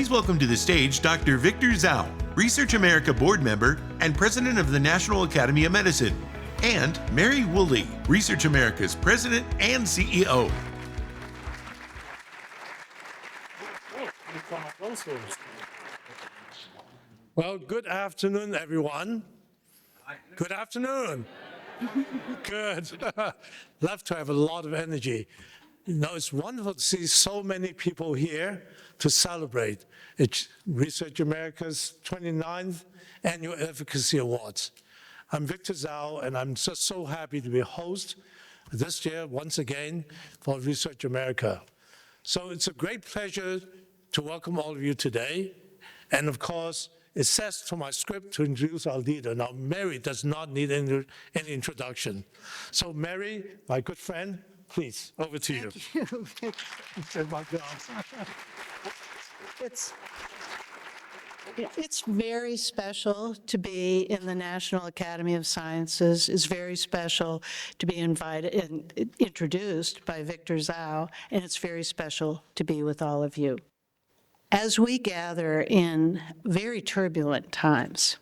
Please welcome to the stage Dr. Victor Zhao, Research America board member and president of the National Academy of Medicine, and Mary Woolley, Research America's president and CEO. Well, good afternoon, everyone. Good afternoon. Good. Love to have a lot of energy. You know, it's wonderful to see so many people here to celebrate Research America's 29th Annual Advocacy Awards. I'm Victor Zhao, and I'm just so happy to be a host this year, once again, for Research America. So it's a great pleasure to welcome all of you today. And of course, it says to my script to introduce our leader. Now, Mary does not need any introduction. So Mary, my good friend, please, over to you. Thank you. Oh my God. It's very special to be in the National Academy of Sciences. It's very special to be invited and introduced by Victor Zhao, and it's very special to be with all of you. As we gather in very turbulent times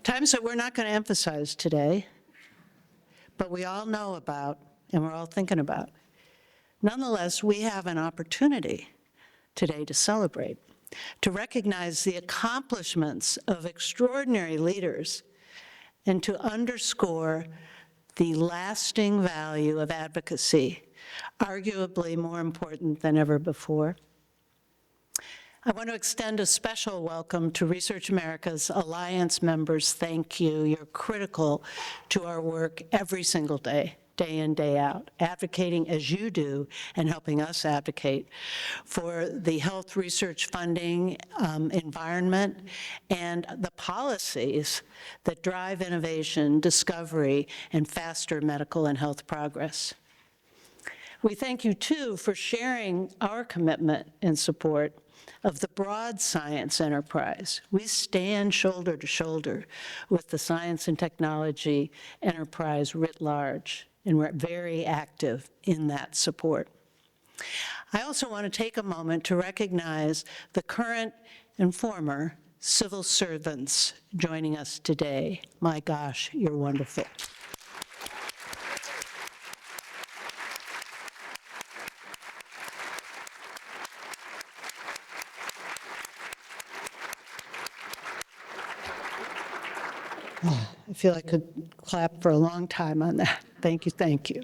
that we're not going to emphasize today, but we all know about and we're all thinking about. Nonetheless, we have an opportunity today to celebrate, to recognize the accomplishments of extraordinary leaders, and to underscore the lasting value of advocacy, arguably more important than ever before. I want to extend a special welcome to Research America's Alliance members. Thank you. You're critical to our work every single day, day in, day out, advocating as you do and helping us advocate for the health research funding environment and the policies that drive innovation, discovery, and faster medical and health progress. We thank you, too, for sharing our commitment and support of the broad science enterprise. We stand shoulder to shoulder with the science and technology enterprise writ large, and we're very active in that support. I also want to take a moment to recognize the current and former civil servants joining us today. My gosh, you're wonderful. I feel I could clap for a long time on that. Thank you, thank you.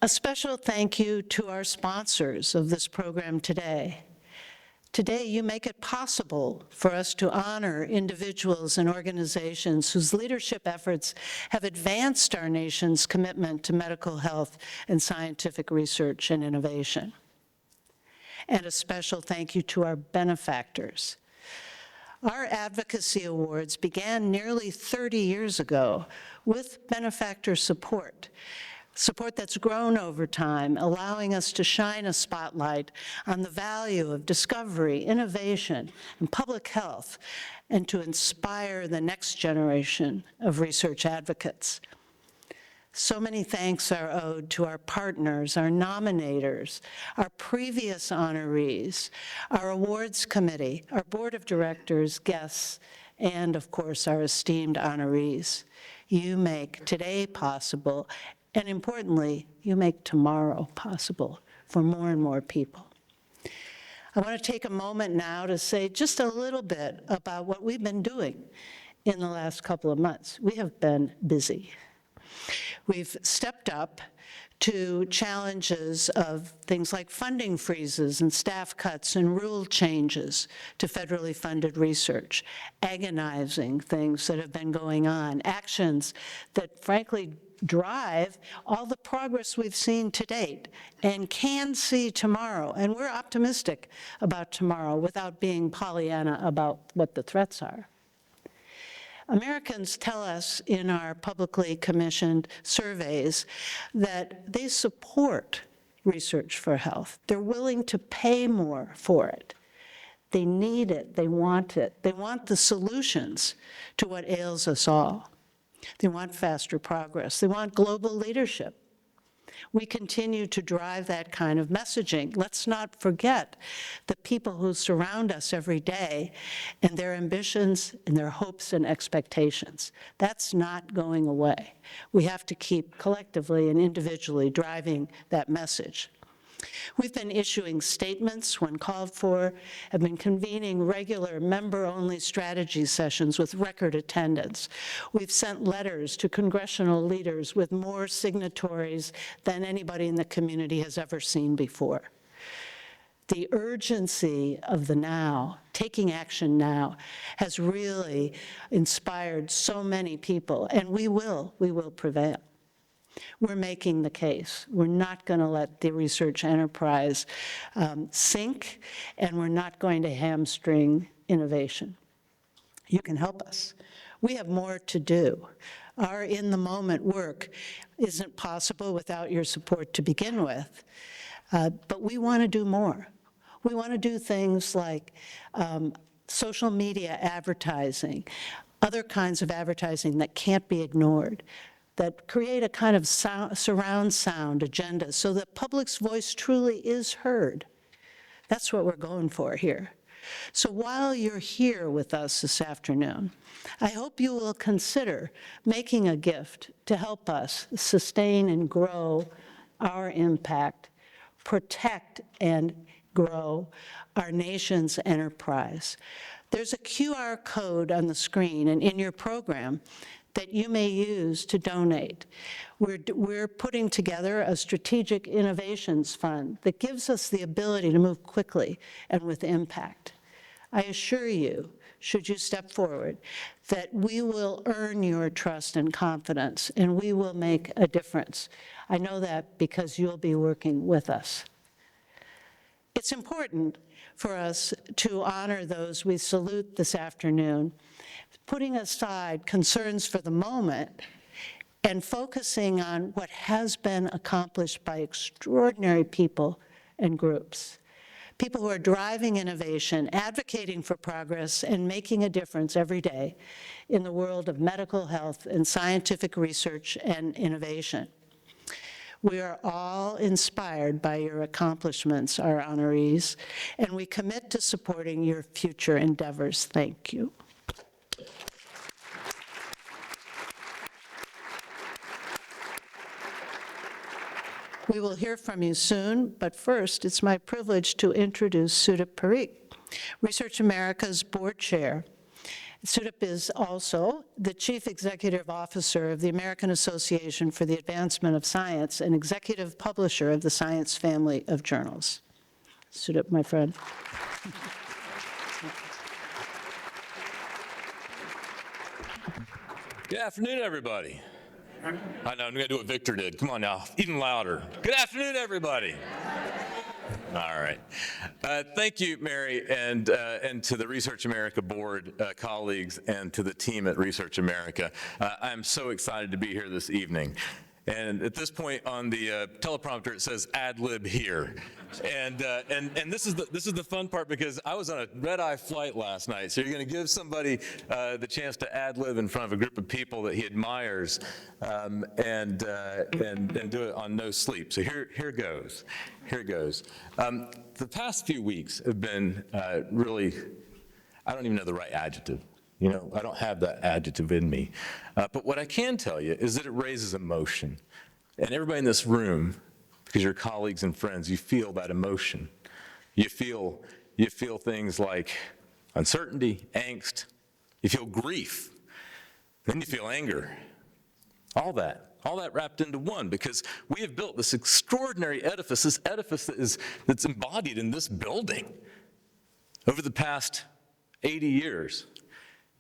A special thank you to our sponsors of this program today. Today, you make it possible for us to honor individuals and organizations whose leadership efforts have advanced our nation's commitment to medical health and scientific research and innovation. And a special thank you to our benefactors. Our Advocacy Awards began nearly 30 years ago with benefactor support that's grown over time, allowing us to shine a spotlight on the value of discovery, innovation, and public health, and to inspire the next generation of research advocates. So many thanks are owed to our partners, our nominators, our previous honorees, our awards committee, our board of directors, guests, and of course, our esteemed honorees. You make today possible, and importantly, you make tomorrow possible for more and more people. I want to take a moment now to say just a little bit about what we've been doing in the last couple of months. We have been busy. We've stepped up to challenges of things like funding freezes and staff cuts and rule changes to federally funded research, agonizing things that have been going on, actions that frankly drive all the progress we've seen to date and can see tomorrow. And we're optimistic about tomorrow without being Pollyanna about what the threats are. Americans tell us in our publicly commissioned surveys that they support research for health. They're willing to pay more for it. They need it. They want it. They want the solutions to what ails us all. They want faster progress. They want global leadership. We continue to drive that kind of messaging. Let's not forget the people who surround us every day and their ambitions and their hopes and expectations. That's not going away. We have to keep collectively and individually driving that message. We've been issuing statements when called for, have been convening regular member-only strategy sessions with record attendance. We've sent letters to congressional leaders with more signatories than anybody in the community has ever seen before. The urgency of the now, taking action now, has really inspired so many people, and we will prevail. We're making the case. We're not going to let the research enterprise sink, and we're not going to hamstring innovation. You can help us. We have more to do. Our in-the-moment work isn't possible without your support to begin with, but we want to do more. We want to do things like social media advertising, other kinds of advertising that can't be ignored, that create a kind of surround sound agenda so that public's voice truly is heard. That's what we're going for here. So while you're here with us this afternoon, I hope you will consider making a gift to help us sustain and grow our impact, protect and grow our nation's enterprise. There's a QR code on the screen and in your program that you may use to donate. We're putting together a strategic innovations fund that gives us the ability to move quickly and with impact. I assure you, should you step forward, that we will earn your trust and confidence, and we will make a difference. I know that because you'll be working with us. It's important for us to honor those we salute this afternoon, putting aside concerns for the moment and focusing on what has been accomplished by extraordinary people and groups. People who are driving innovation, advocating for progress, and making a difference every day in the world of medical health and scientific research and innovation. We are all inspired by your accomplishments, our honorees, and we commit to supporting your future endeavors. Thank you. We will hear from you soon, but first, it's my privilege to introduce Sudip Parikh, Research America's board chair. Sudip is also the Chief Executive Officer of the American Association for the Advancement of Science and executive publisher of the Science family of journals. Sudip, my friend. Good afternoon, everybody. I know, I'm going to do what Victor did. Come on now, even louder. Good afternoon, everybody. All right. Thank you, Mary, and to the Research America board colleagues and to the team at Research America. I'm so excited to be here this evening. And at this point on the teleprompter, it says ad lib here. And this is the fun part because I was on a red-eye flight last night. So you're going to give somebody the chance to ad lib in front of a group of people that he admires and do it on no sleep. So here goes. Here goes. The past few weeks have been really, I don't even know the right adjective. You know, I don't have that adjective in me. But what I can tell you is that it raises emotion. And everybody in this room, because you're colleagues and friends, you feel that emotion. You feel things like uncertainty, angst. You feel grief. Then you feel anger. All that wrapped into one, because we have built this extraordinary edifice, this edifice that's embodied in this building over the past 80 years.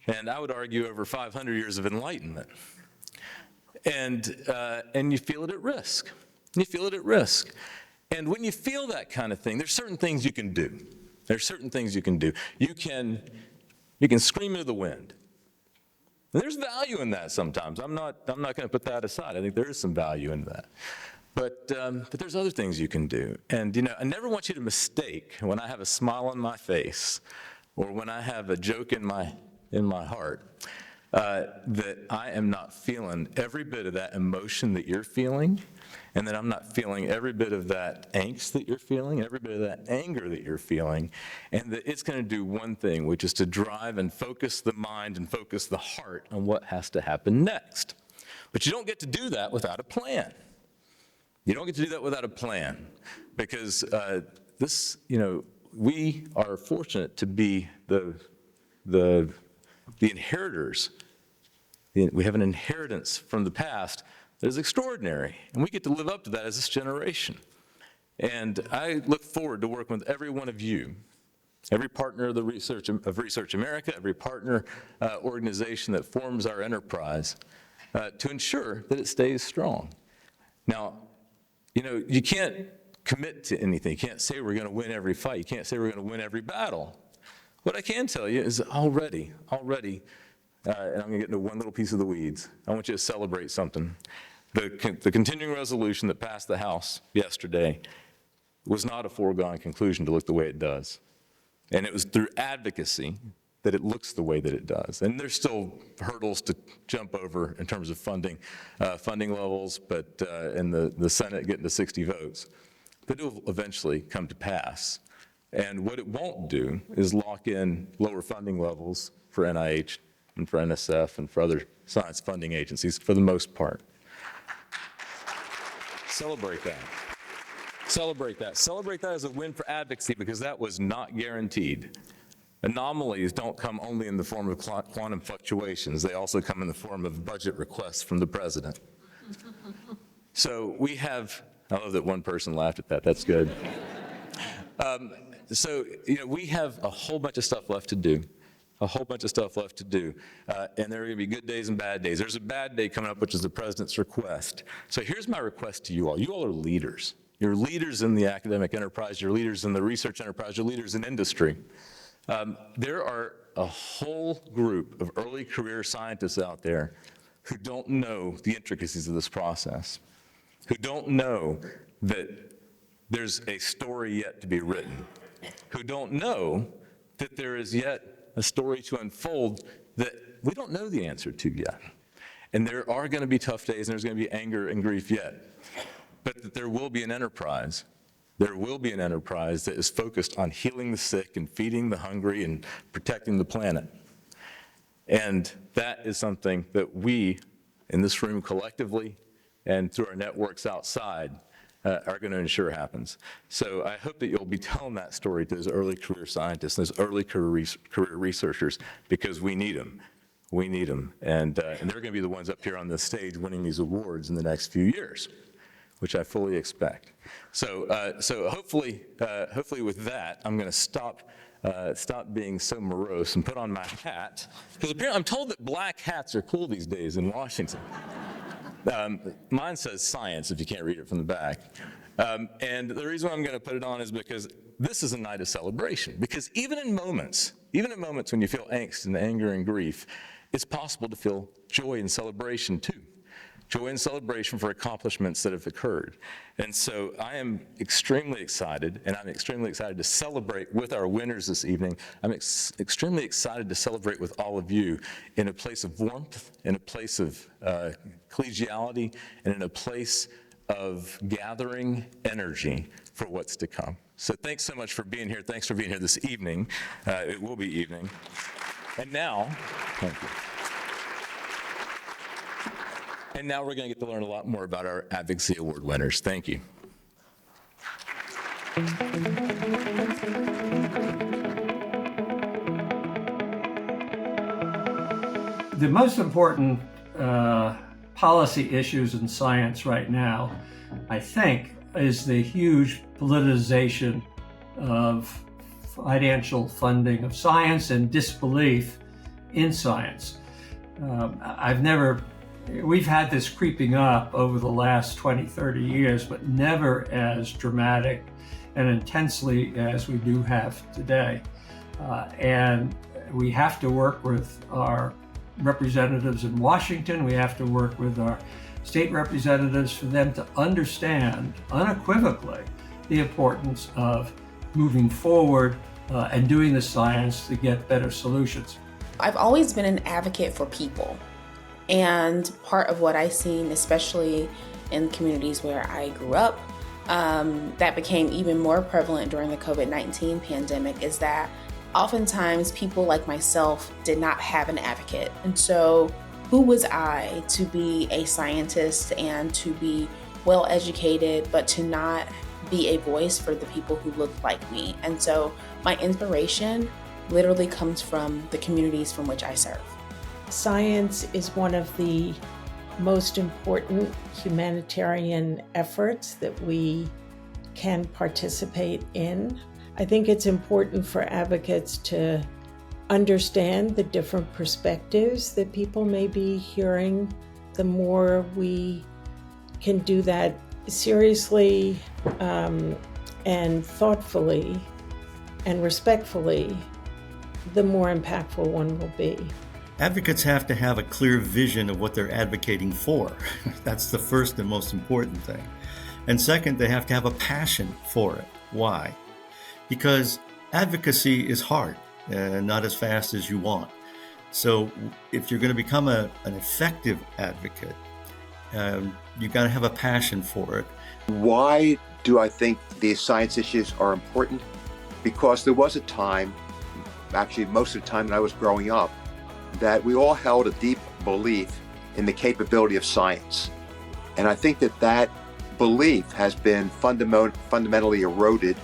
And I would argue over 500 years of enlightenment. And you feel it at risk. You feel it at risk. And when you feel that kind of thing, there's certain things you can do. There's certain things you can do. You can scream into the wind. And there's value in that sometimes. I'm not going to put that aside. I think there is some value in that. But there's other things you can do. And you know, I never want you to mistake when I have a smile on my face or when I have a joke in my heart, that I am not feeling every bit of that emotion that you're feeling, and that I'm not feeling every bit of that angst that you're feeling, every bit of that anger that you're feeling, and that it's going to do one thing, which is to drive and focus the mind and focus the heart on what has to happen next. But you don't get to do that without a plan. You don't get to do that without a plan, because we are fortunate to be the inheritors. We have an inheritance from the past that is extraordinary, and we get to live up to that as this generation. And I look forward to working with every one of you, every partner of Research America, every partner organization that forms our enterprise, to ensure that it stays strong. Now, you can't commit to anything. You can't say we're going to win every fight. You can't say we're going to win every battle. What I can tell you is already, and I'm going to get into one little piece of the weeds. I want you to celebrate something. The continuing resolution that passed the House yesterday was not a foregone conclusion to look the way it does. And it was through advocacy that it looks the way that it does. And there's still hurdles to jump over in terms of funding levels, but in the Senate getting to 60 votes. But it will eventually come to pass. And what it won't do is lock in lower funding levels for NIH and for NSF and for other science funding agencies for the most part. Celebrate that. Celebrate that. Celebrate that as a win for advocacy, because that was not guaranteed. Anomalies don't come only in the form of quantum fluctuations. They also come in the form of budget requests from the president. So we have, I love that one person laughed at that. That's good. We have a whole bunch of stuff left to do. And there are going to be good days and bad days. There's a bad day coming up, which is the president's request. So here's my request to you all. You all are leaders. You're leaders in the academic enterprise. You're leaders in the research enterprise. You're leaders in industry. There are a whole group of early career scientists out there who don't know the intricacies of this process, who don't know that there's a story yet to be written, who don't know that there is yet a story to unfold that we don't know the answer to yet. And there are going to be tough days, and there's going to be anger and grief yet. But that there will be an enterprise. There will be an enterprise that is focused on healing the sick and feeding the hungry and protecting the planet. And that is something that we in this room collectively and through our networks outside are going to ensure happens. So I hope that you'll be telling that story to those early career scientists, those early career researchers, because we need them. We need them. And they're going to be the ones up here on this stage winning these awards in the next few years, which I fully expect. So hopefully with that, I'm going to stop being so morose and put on my hat, because apparently I'm told that black hats are cool these days in Washington. Mine says science, if you can't read it from the back. And the reason I'm going to put it on is because this is a night of celebration. Because even in moments when you feel angst and anger and grief, it's possible to feel joy and celebration too. Joy and celebration for accomplishments that have occurred. And so I am extremely excited, and I'm extremely excited to celebrate with our winners this evening. I'm extremely excited to celebrate with all of you in a place of warmth, in a place of collegiality, and in a place of gathering energy for what's to come. So thanks so much for being here. Thanks for being here this evening. It will be evening. And now, thank you. And now we're going to get to learn a lot more about our Advocacy Award winners. Thank you. The most important policy issues in science right now, I think, is the huge politicization of financial funding of science and disbelief in science. We've had this creeping up over the last 20, 30 years, but never as dramatic and intensely as we do have today. And we have to work with our representatives in Washington. We have to work with our state representatives for them to understand unequivocally the importance of moving forward and doing the science to get better solutions. I've always been an advocate for people. And part of what I've seen, especially in communities where I grew up, that became even more prevalent during the COVID-19 pandemic, is that oftentimes people like myself did not have an advocate. And so who was I to be a scientist and to be well educated, but to not be a voice for the people who looked like me? And so my inspiration literally comes from the communities from which I serve. Science is one of the most important humanitarian efforts that we can participate in. I think it's important for advocates to understand the different perspectives that people may be hearing. The more we can do that seriously and thoughtfully and respectfully, the more impactful one will be. Advocates have to have a clear vision of what they're advocating for. That's the first and most important thing. And second, they have to have a passion for it. Why? Because advocacy is hard and not as fast as you want. So if you're going to become an effective advocate, you've got to have a passion for it. Why do I think these science issues are important? Because there was a time, actually most of the time when I was growing up, that we all held a deep belief in the capability of science. And I think that that belief has been fundamentally eroded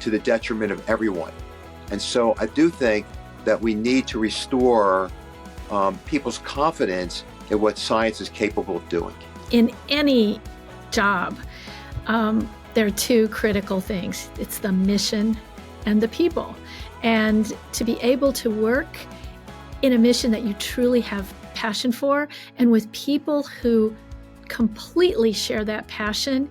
to the detriment of everyone. And so I do think that we need to restore people's confidence in what science is capable of doing. In any job, there are two critical things. It's the mission and the people. And to be able to work in a mission that you truly have passion for, and with people who completely share that passion,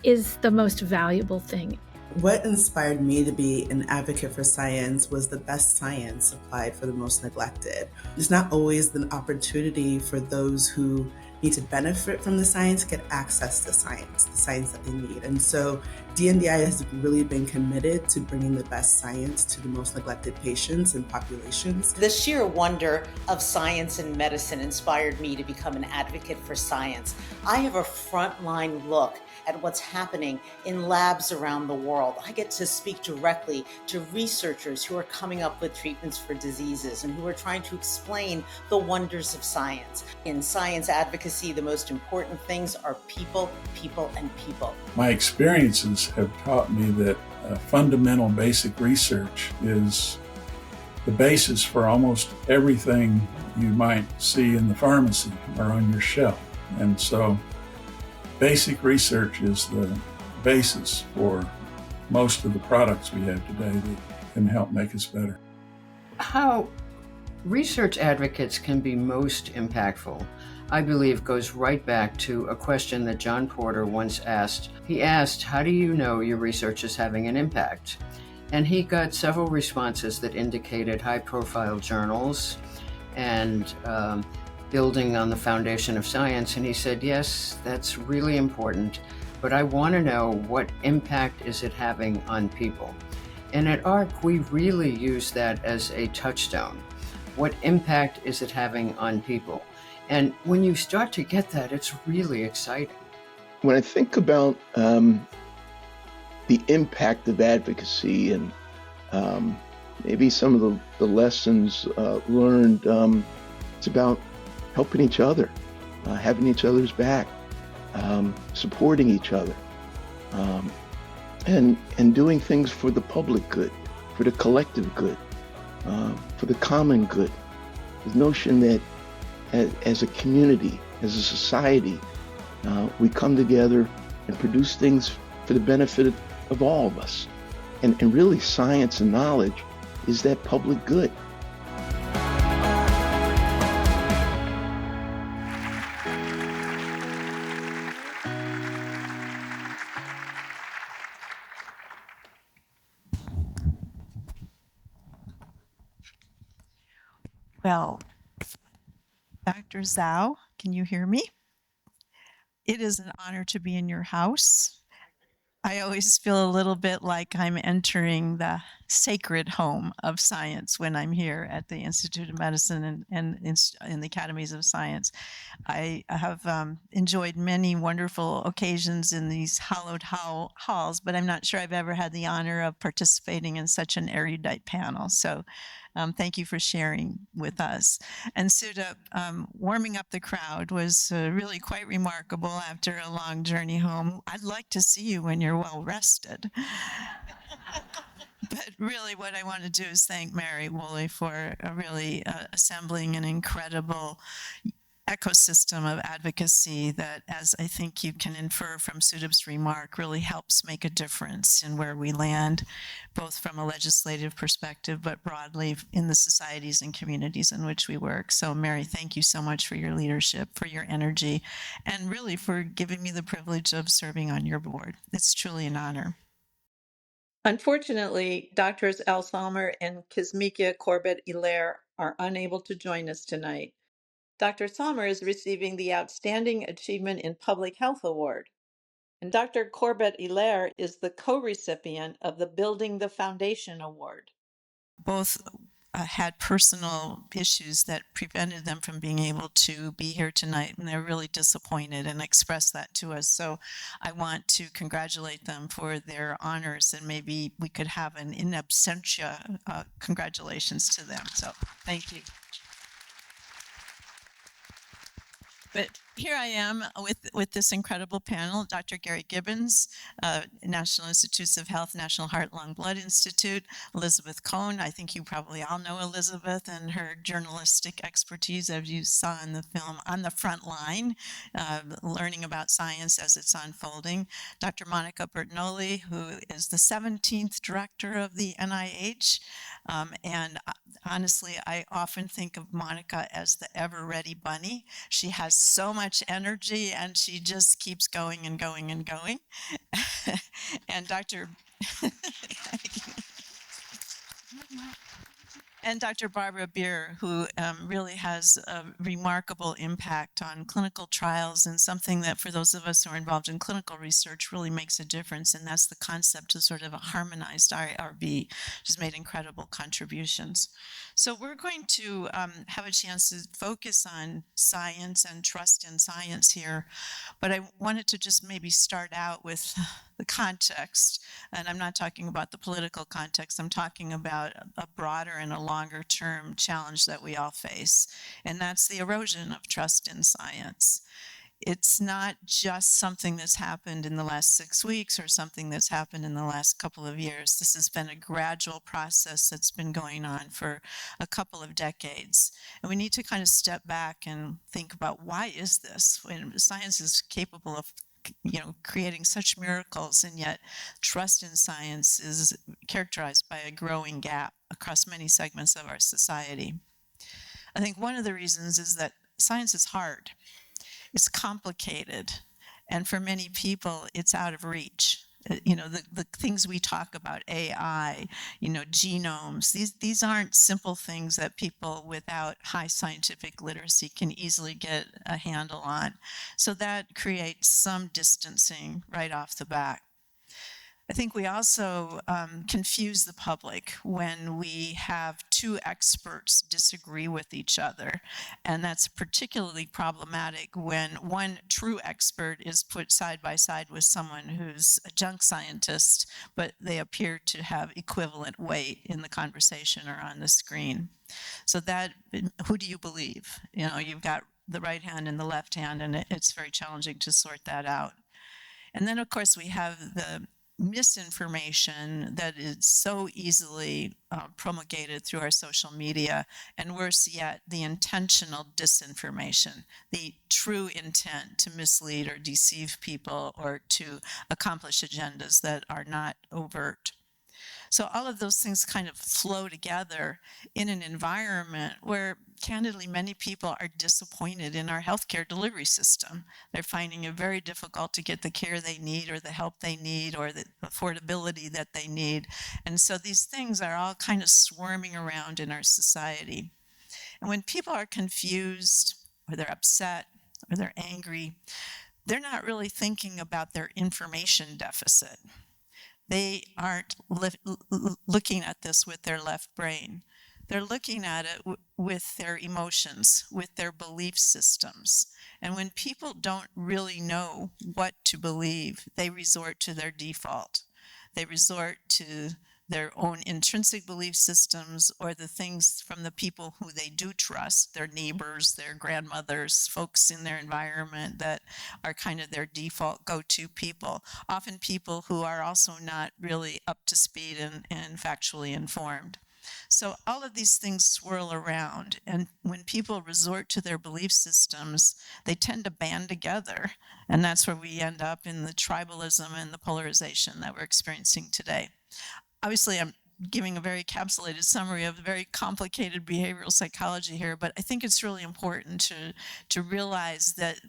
is the most valuable thing. What inspired me to be an advocate for science was the best science applied for the most neglected. There's not always an opportunity for those who need to benefit from the science get access to the science that they need. And so DNDi has really been committed to bringing the best science to the most neglected patients and populations. The sheer wonder of science and medicine inspired me to become an advocate for science. I have a frontline look at what's happening in labs around the world. I get to speak directly to researchers who are coming up with treatments for diseases and who are trying to explain the wonders of science. In science advocacy, the most important things are people, people, and people. My experiences have taught me that fundamental basic research is the basis for almost everything you might see in the pharmacy or on your shelf. And so basic research is the basis for most of the products we have today that can help make us better. How research advocates can be most impactful, I believe, goes right back to a question that John Porter once asked. He asked, how do you know your research is having an impact? And he got several responses that indicated high-profile journals and building on the foundation of science. And he said, yes, that's really important, but I want to know what impact is it having on people. And at ARC, we really use that as a touchstone. What impact is it having on people? And when you start to get that, it's really exciting. When I think about the impact of advocacy and maybe some of the lessons learned, it's about helping each other, having each other's back, supporting each other, and doing things for the public good, for the collective good, for the common good. The notion that as a community, as a society, we come together and produce things for the benefit of all of us. And really, science and knowledge is that public good. Well, Dr. Zhao, can you hear me? It is an honor to be in your house. I always feel a little bit like I'm entering the sacred home of science when I'm here at the Institute of Medicine and in the Academies of Science. I have enjoyed many wonderful occasions in these hallowed halls, but I'm not sure I've ever had the honor of participating in such an erudite panel. So thank you for sharing with us. And Sudha, warming up the crowd was really quite remarkable after a long journey home. I'd like to see you when you're well rested. But really what I want to do is thank Mary Woolley for really assembling an incredible ecosystem of advocacy that, as I think you can infer from Sudhip's remark, really helps make a difference in where we land, both from a legislative perspective, but broadly in the societies and communities in which we work. So Mary, thank you so much for your leadership, for your energy, and really for giving me the privilege of serving on your board. It's truly an honor. Unfortunately, Doctors Al Salmer and Kismikia Corbett-Hilaire are unable to join us tonight. Dr. Salmer is receiving the Outstanding Achievement in Public Health Award, and Dr. Corbett-Hilaire is the co-recipient of the Building the Foundation Award. Both had personal issues that prevented them from being able to be here tonight, and they're really disappointed and expressed that to us. So I want to congratulate them for their honors, and maybe we could have an in absentia congratulations to them. So thank you. But here I am with this incredible panel, Dr. Gary Gibbons, National Institutes of Health, National Heart, Lung, Blood Institute, Elizabeth Cohn. I think you probably all know Elizabeth and her journalistic expertise, as you saw in the film, on the front line, learning about science as it's unfolding. Dr. Monica Bertinoli, who is the 17th director of the NIH. And honestly, I often think of Monica as the ever-ready bunny. She has so much energy and she just keeps going and going and going. And Dr. and Dr. Barbara Beer, who really has a remarkable impact on clinical trials and something that for those of us who are involved in clinical research really makes a difference, and that's the concept of sort of a harmonized IRB, which has made incredible contributions. So we're going to have a chance to focus on science and trust in science here, but I wanted to just maybe start out with the context, and I'm not talking about the political context, I'm talking about a broader and a longer term challenge that we all face, and that's the erosion of trust in science. It's not just something that's happened in the last 6 weeks or something that's happened in the last couple of years. This has been a gradual process that's been going on for a couple of decades. And we need to kind of step back and think about, why is this? When science is capable of creating such miracles, and yet trust in science is characterized by a growing gap across many segments of our society. I think one of the reasons is that science is hard. It's complicated, and for many people, it's out of reach. The things we talk about, AI, genomes, these aren't simple things that people without high scientific literacy can easily get a handle on. So that creates some distancing right off the bat. I think we also confuse the public when we have two experts disagree with each other. And that's particularly problematic when one true expert is put side by side with someone who's a junk scientist, but they appear to have equivalent weight in the conversation or on the screen. So that, who do you believe? You've got the right hand and the left hand, and it's very challenging to sort that out. And then, of course, we have the misinformation that is so easily promulgated through our social media, and worse yet, the intentional disinformation, the true intent to mislead or deceive people or to accomplish agendas that are not overt. So all of those things kind of flow together in an environment where, candidly, many people are disappointed in our healthcare delivery system. They're finding it very difficult to get the care they need or the help they need or the affordability that they need. And so these things are all kind of swarming around in our society. And when people are confused or they're upset or they're angry, they're not really thinking about their information deficit. They aren't looking at this with their left brain. They're looking at it with their emotions, with their belief systems. And when people don't really know what to believe, they resort to their default. They resort to their own intrinsic belief systems or the things from the people who they do trust, their neighbors, their grandmothers, folks in their environment that are kind of their default go-to people, often people who are also not really up to speed and factually informed. So all of these things swirl around, and when people resort to their belief systems, they tend to band together, and that's where we end up in the tribalism and the polarization that we're experiencing today. Obviously, I'm giving a very encapsulated summary of very complicated behavioral psychology here, but I think it's really important to realize that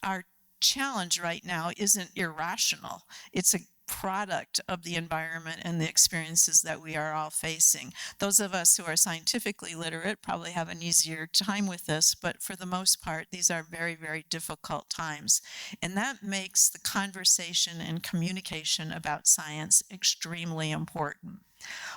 our challenge right now isn't irrational. It's a product of the environment and the experiences that we are all facing. Those of us who are scientifically literate probably have an easier time with this, but for the most part, these are very, very difficult times. And that makes the conversation and communication about science extremely important.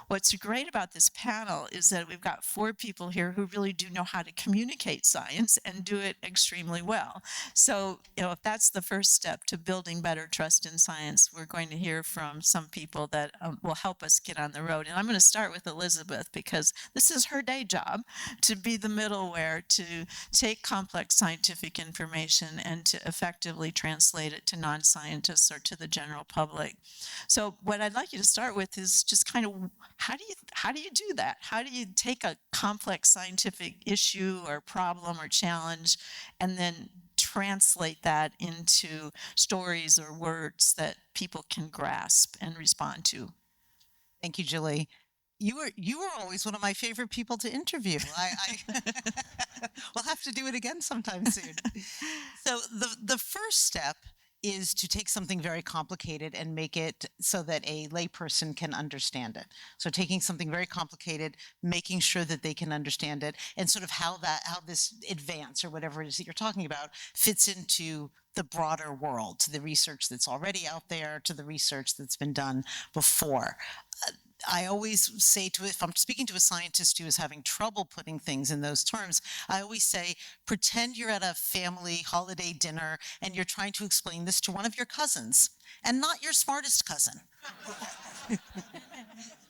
What's great about this panel is that we've got 4 people here who really do know how to communicate science and do it extremely well. So, if that's the first step to building better trust in science, we're going to hear from some people that will help us get on the road. And I'm going to start with Elizabeth because this is her day job, to be the middleware, to take complex scientific information and to effectively translate it to non-scientists or to the general public. So what I'd like you to start with is just kind of how do you do that? How do you take a complex scientific issue or problem or challenge and then translate that into stories or words that people can grasp and respond to? Thank you, Julie. You were always one of my favorite people to interview. We'll have to do it again sometime soon. So the first step is to take something very complicated and make it so that a layperson can understand it. So taking something very complicated, making sure that they can understand it, and sort of how this advance or whatever it is that you're talking about fits into the broader world, to the research that's already out there, to the research that's been done before. I always say if I'm speaking to a scientist who is having trouble putting things in those terms, I always say, pretend you're at a family holiday dinner and you're trying to explain this to one of your cousins and not your smartest cousin.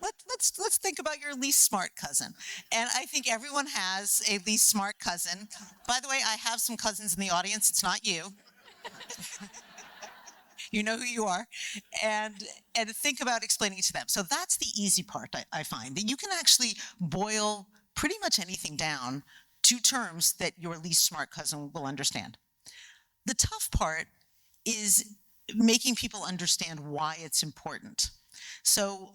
Let's think about your least smart cousin. And I think everyone has a least smart cousin. By the way, I have some cousins in the audience. It's not you. You know who you are, and think about explaining it to them. So that's the easy part, I find, that you can actually boil pretty much anything down to terms that your least smart cousin will understand. The tough part is making people understand why it's important. So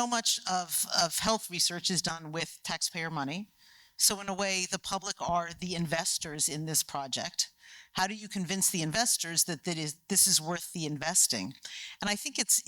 much of health research is done with taxpayer money. So in a way, the public are the investors in this project. How do you convince the investors that this is worth the investing? And I think it's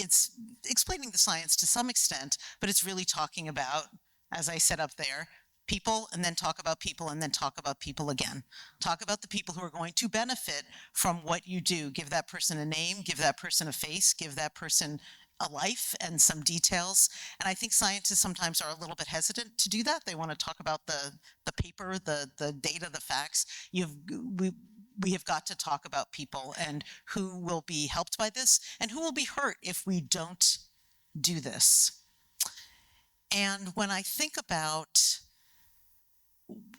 explaining the science to some extent, but it's really talking about, as I said up there, people, and then talk about people, and then talk about people again. Talk about the people who are going to benefit from what you do. Give that person a name, give that person a face, give that person a life and some details. And I think scientists sometimes are a little bit hesitant to do that. They want to talk about the paper, the data, the facts. We have got to talk about people and who will be helped by this and who will be hurt if we don't do this. And when I think about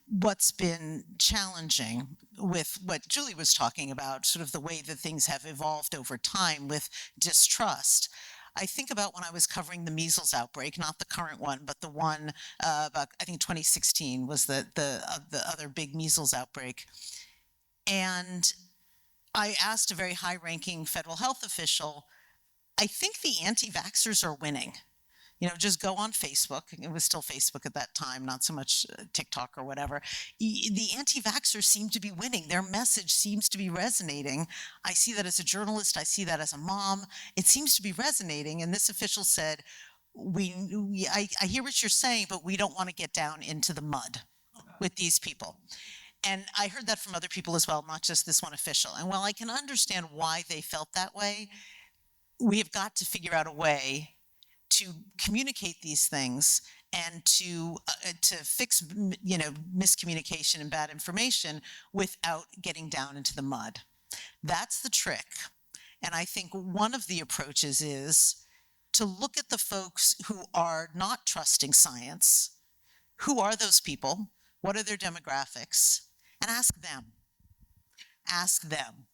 what's been challenging with what Julie was talking about, sort of the way that things have evolved over time with distrust, I think about when I was covering the measles outbreak, not the current one, but the one about, I think 2016 was the other big measles outbreak. And I asked a very high-ranking federal health official, I think the anti-vaxxers are winning. Just go on Facebook. It was still Facebook at that time, not so much TikTok or whatever. The anti-vaxxers seem to be winning. Their message seems to be resonating. I see that as a journalist. I see that as a mom. It seems to be resonating. And this official said, I hear what you're saying, but we don't want to get down into the mud with these people. And I heard that from other people as well, not just this one official. And while I can understand why they felt that way, we have got to figure out a way to communicate these things and to fix miscommunication and bad information without getting down into the mud. That's the trick. And I think one of the approaches is to look at the folks who are not trusting science. Who are those people? What are their demographics? And ask them. Ask them.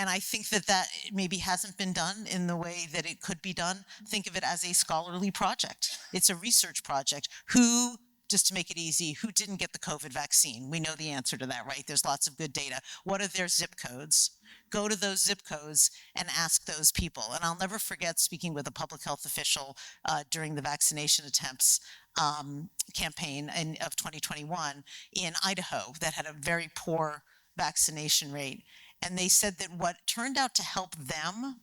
And I think that maybe hasn't been done in the way that it could be done. Think of it as a scholarly project. It's a research project. Who, just to make it easy, who didn't get the COVID vaccine? We know the answer to that, right? There's lots of good data. What are their zip codes? Go to those zip codes and ask those people. And I'll never forget speaking with a public health official during the vaccination attempts campaign of 2021 in Idaho that had a very poor vaccination rate. And they said that what turned out to help them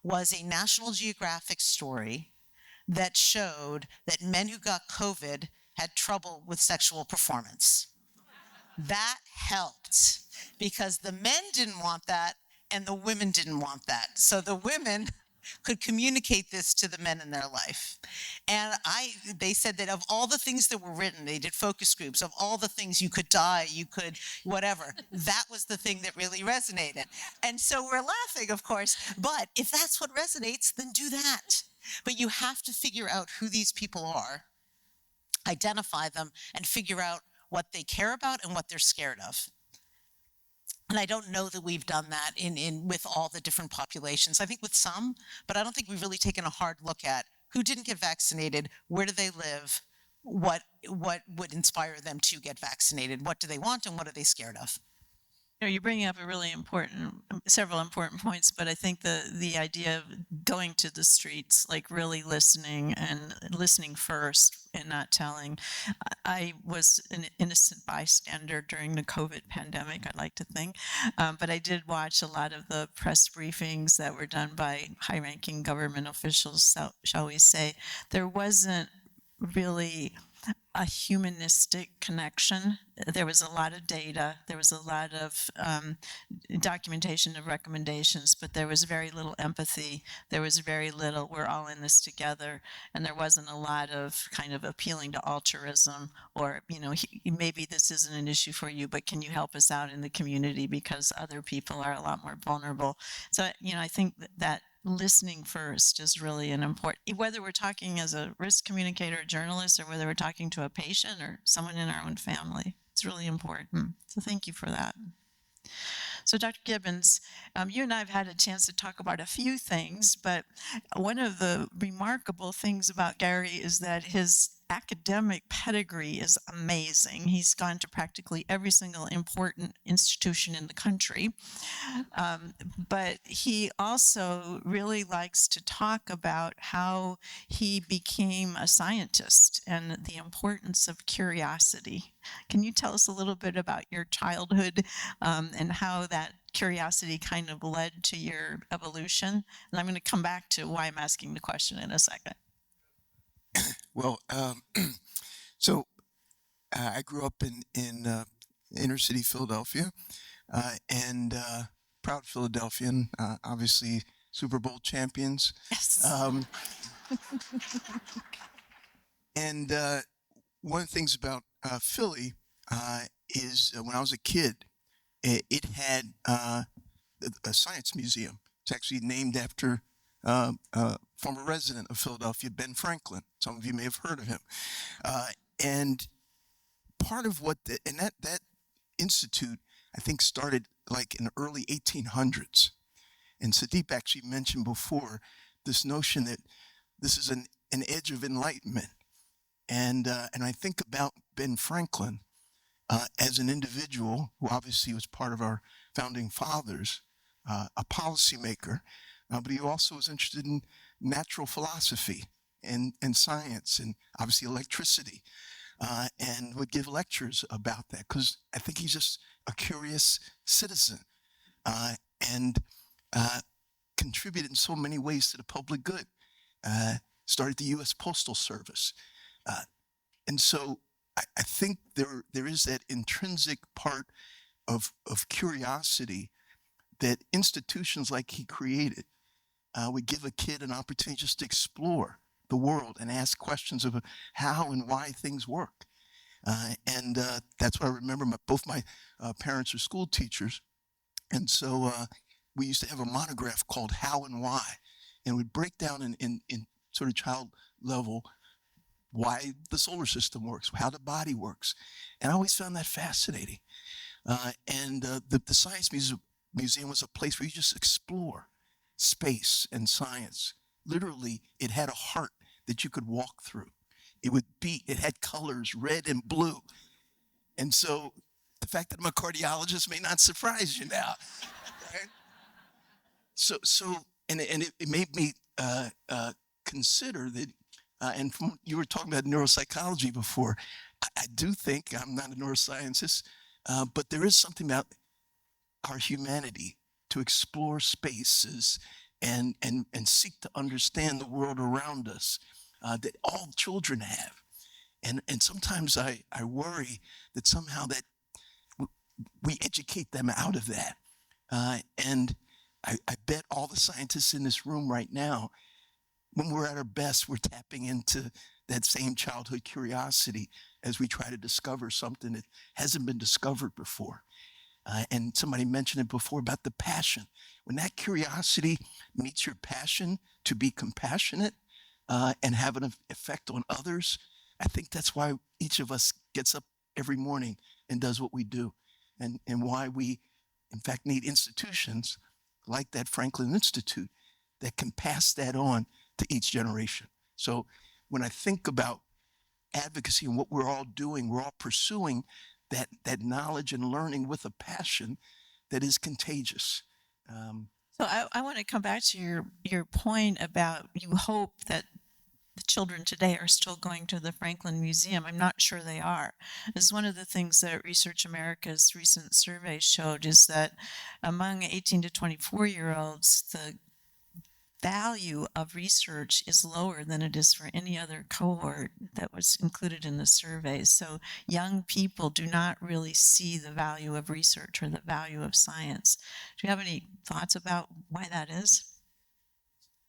was a National Geographic story that showed that men who got COVID had trouble with sexual performance. That helped because the men didn't want that and the women didn't want that. So the women could communicate this to the men in their life. And they said that of all the things that were written, they did focus groups, of all the things you could die, you could whatever, that was the thing that really resonated. And so we're laughing, of course, but if that's what resonates, then do that. But you have to figure out who these people are, identify them, and figure out what they care about and what they're scared of. And I don't know that we've done that with all the different populations. I think with some, but I don't think we've really taken a hard look at who didn't get vaccinated, where do they live, what would inspire them to get vaccinated, what do they want, and what are they scared of. You're bringing up a really several important points, but I think the idea of going to the streets, like really listening and listening first and not telling. I was an innocent bystander during the COVID pandemic, I'd like to think, but I did watch a lot of the press briefings that were done by high-ranking government officials, shall we say. There wasn't really a humanistic connection. There was a lot of data, there was a lot of documentation of recommendations, but there was very little empathy. There was very little, we're all in this together, and there wasn't a lot of kind of appealing to altruism or, maybe this isn't an issue for you, but can you help us out in the community because other people are a lot more vulnerable. So, I think that listening first is really an important, whether we're talking as a risk communicator, journalist, or whether we're talking to a patient or someone in our own family. It's really important. So thank you for that. So Dr. Gibbons, you and I have had a chance to talk about a few things, but one of the remarkable things about Gary is that his academic pedigree is amazing. He's gone to practically every single important institution in the country, but he also really likes to talk about how he became a scientist and the importance of curiosity. Can you tell us a little bit about your childhood and how that curiosity kind of led to your evolution? And I'm going to come back to why I'm asking the question in a second. Well, I grew up in inner city Philadelphia, and proud Philadelphian, obviously Super Bowl champions. Yes. And one of the things about Philly is when I was a kid, it had a science museum. It's actually named after former resident of Philadelphia, Ben Franklin. Some of you may have heard of him. And part of that institute, I think, started like in the early 1800s. And Sudeep actually mentioned before this notion that this is an edge of enlightenment. And I think about Ben Franklin as an individual who obviously was part of our founding fathers, a policymaker, but he also was interested in natural philosophy and science and obviously electricity, and would give lectures about that because I think he's just a curious citizen and contributed in so many ways to the public good. Started the U.S. Postal Service. And so I think there is that intrinsic part of curiosity that institutions like he created would give a kid an opportunity just to explore the world and ask questions of how and why things work. And that's what I remember. Both my parents are school teachers, and so we used to have a monograph called How and Why, and we'd break down in sort of child level why the solar system works, how the body works. And I always found that fascinating. The Science Museum was a place where you just explore space and science. Literally, it had a heart that you could walk through. It would beat, it had colors, red and blue. And so the fact that I'm a cardiologist may not surprise you now. Right? It made me consider that, and from, you were talking about neuropsychology before. I do think, I'm not a neuroscientist, but there is something about our humanity to explore spaces and seek to understand the world around us that all children have. And sometimes I worry that somehow that we educate them out of that. And I bet all the scientists in this room right now, when we're at our best, we're tapping into that same childhood curiosity as we try to discover something that hasn't been discovered before. And somebody mentioned it before about the passion. When that curiosity meets your passion to be compassionate and have an effect on others, I think that's why each of us gets up every morning and does what we do, and why we, in fact, need institutions like that Franklin Institute that can pass that on to each generation. So when I think about advocacy and what we're all doing, we're all pursuing that knowledge and learning with a passion that is contagious. So I want to come back to your point about you hope that the children today are still going to the Franklin Museum. I'm not sure they are. It's one of the things that Research America's recent survey showed is that among 18 to 24-year-olds, the value of research is lower than it is for any other cohort that was included in the survey. So young people do not really see the value of research or the value of science. Do you have any thoughts about why that is?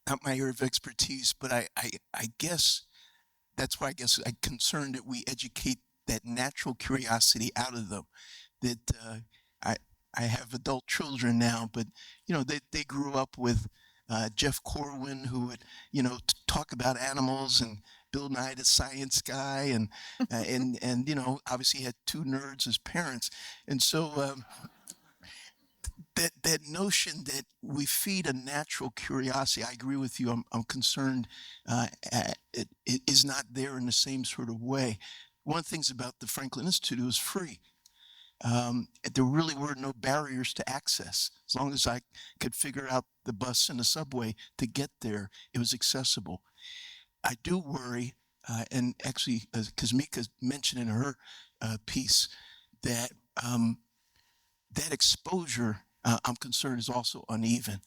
Not my area of expertise, but I guess that's why I'm concerned that we educate that natural curiosity out of them. That I have adult children now, but they grew up with Jeff Corwin, who would talk about animals, and Bill Nye the Science Guy, and obviously had two nerds as parents, and so. That notion that we feed a natural curiosity, I agree with you. I'm concerned it is not there in the same sort of way. One of the things about the Franklin Institute, it was free. There really were no barriers to access. As long as I could figure out the bus and the subway to get there, it was accessible. I do worry, and actually, Kazmika mentioned in her piece that that exposure, I'm concerned, is also uneven.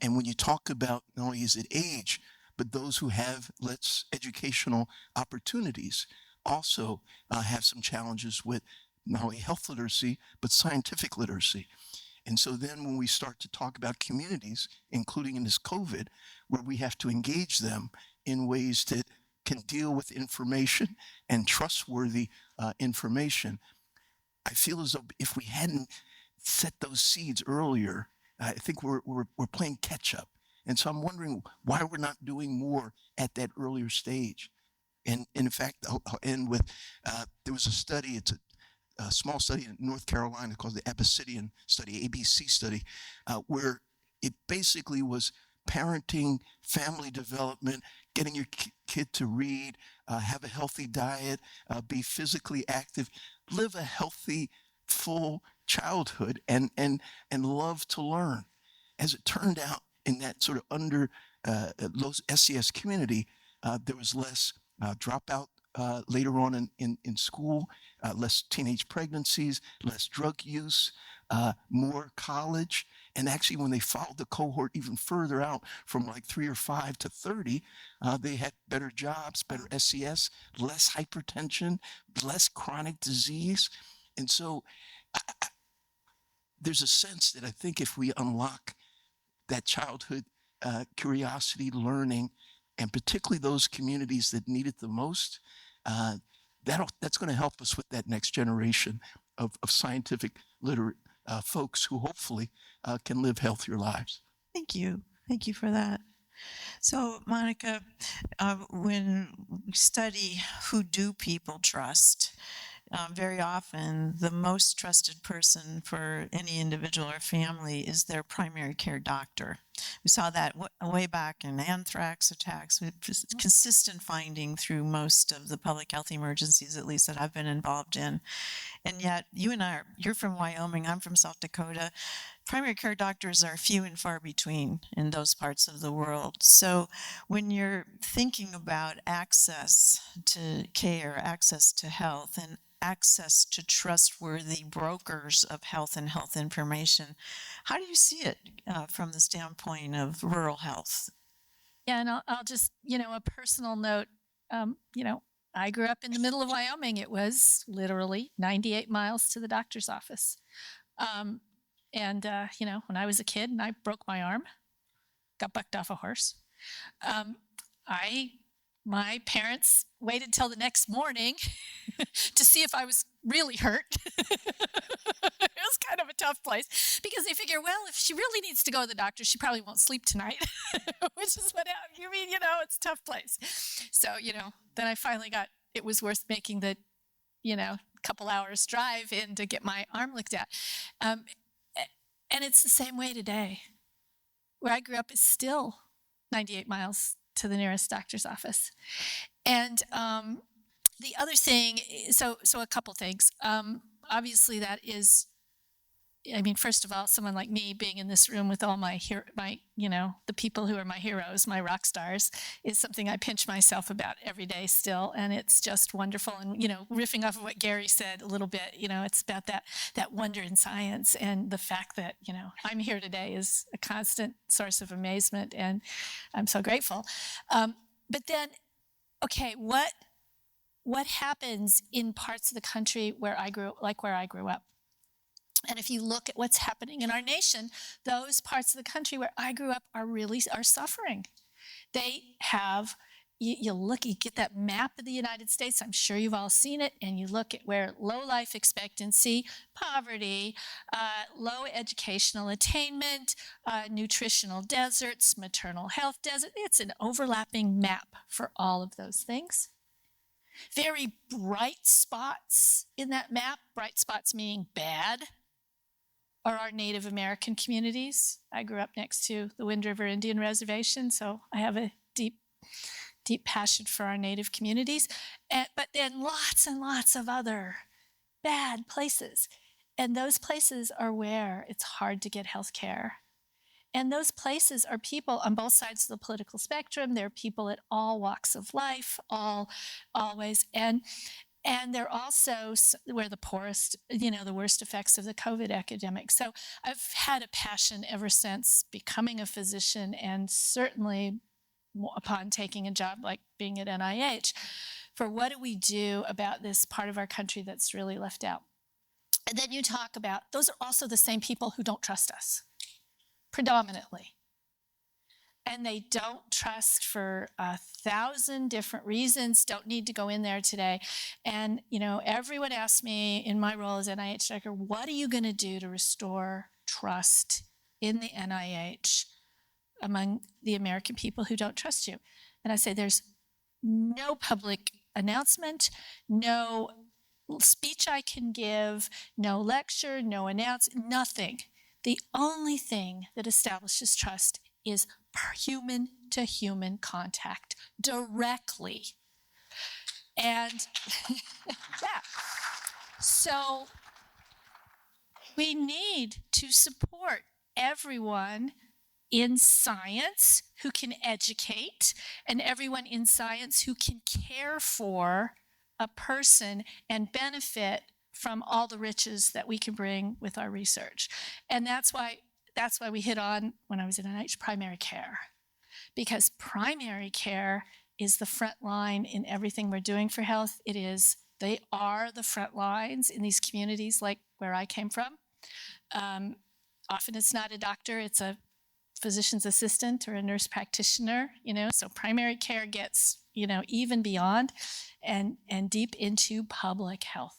And when you talk about not only is it age, but those who have less educational opportunities also have some challenges with not only health literacy, but scientific literacy. And so then when we start to talk about communities, including in this COVID, where we have to engage them in ways that can deal with information and trustworthy information, I feel as though if we hadn't set those seeds earlier, I think we're playing catch up. And so I'm wondering why we're not doing more at that earlier stage. And in fact, I'll end with there was a study, it's a small study in North Carolina called the Abecedian study, ABC study, where it basically was parenting, family development, getting your kid to read, have a healthy diet, be physically active, live a healthy, full childhood, and love to learn. As it turned out, in that sort of under low SES community, there was less dropout later on in school, less teenage pregnancies, less drug use, more college. And actually, when they followed the cohort even further out from like 3 or 5 to 30, they had better jobs, better SES, less hypertension, less chronic disease. And so there's a sense that I think if we unlock that childhood curiosity, learning, and particularly those communities that need it the most, that's going to help us with that next generation of scientific literate folks who hopefully can live healthier lives. Thank you. Thank you for that. So, Monica, when we study who do people trust, very often the most trusted person for any individual or family is their primary care doctor. We saw that way back in anthrax attacks. It's consistent finding through most of the public health emergencies, at least that I've been involved in. And yet, you're from Wyoming, I'm from South Dakota. Primary care doctors are few and far between in those parts of the world. So when you're thinking about access to care, access to health, and access to trustworthy brokers of health and health information, how do you see it from the standpoint of rural health? Yeah, and I'll just, a personal note, I grew up in the middle of Wyoming. It was literally 98 miles to the doctor's office. And when I was a kid and I broke my arm, got bucked off a horse, my parents waited till the next morning to see if I was really hurt. It was kind of a tough place because they figure, well, if she really needs to go to the doctor, she probably won't sleep tonight, which is what you mean, it's a tough place. So, then I finally it was worth making the, couple hours drive in to get my arm looked at. And it's the same way today. Where I grew up is still 98 miles to the nearest doctor's office. And the other thing, so a couple things. Obviously, that is, first of all, someone like me being in this room with all the people who are my heroes, my rock stars, is something I pinch myself about every day still, and it's just wonderful. And riffing off of what Gary said a little bit, it's about that wonder in science, and the fact that I'm here today is a constant source of amazement, and I'm so grateful. But then, okay, what happens in parts of the country where I grew up? And if you look at what's happening in our nation, those parts of the country where I grew up are suffering. They have, you get that map of the United States, I'm sure you've all seen it, and you look at where low life expectancy, poverty, low educational attainment, nutritional deserts, maternal health desert, it's an overlapping map for all of those things. Very bright spots in that map, bright spots meaning bad, are our Native American communities. I grew up next to the Wind River Indian Reservation, so I have a deep passion for our Native communities. But then lots and lots of other bad places. And those places are where it's hard to get health care. And those places are people on both sides of the political spectrum. They're people at all walks of life, always. And they're also where the poorest, the worst effects of the COVID epidemic. So I've had a passion ever since becoming a physician, and certainly upon taking a job like being at NIH, for what do we do about this part of our country that's really left out? And then you talk about, those are also the same people who don't trust us, predominantly. And they don't trust for 1,000 different reasons, don't need to go in there today. And, everyone asks me in my role as NIH director, what are you going to do to restore trust in the NIH among the American people who don't trust you? And I say there's no public announcement, no speech I can give, no lecture, no nothing. The only thing that establishes trust is human-to-human contact directly. And yeah, so we need to support everyone in science who can educate, and everyone in science who can care for a person and benefit from all the riches that we can bring with our research. And that's why we hit on, when I was in NIH, primary care. Because primary care is the front line in everything we're doing for health. They are the front lines in these communities like where I came from. Often it's not a doctor, it's a physician's assistant or a nurse practitioner, so primary care gets, even beyond and deep into public health.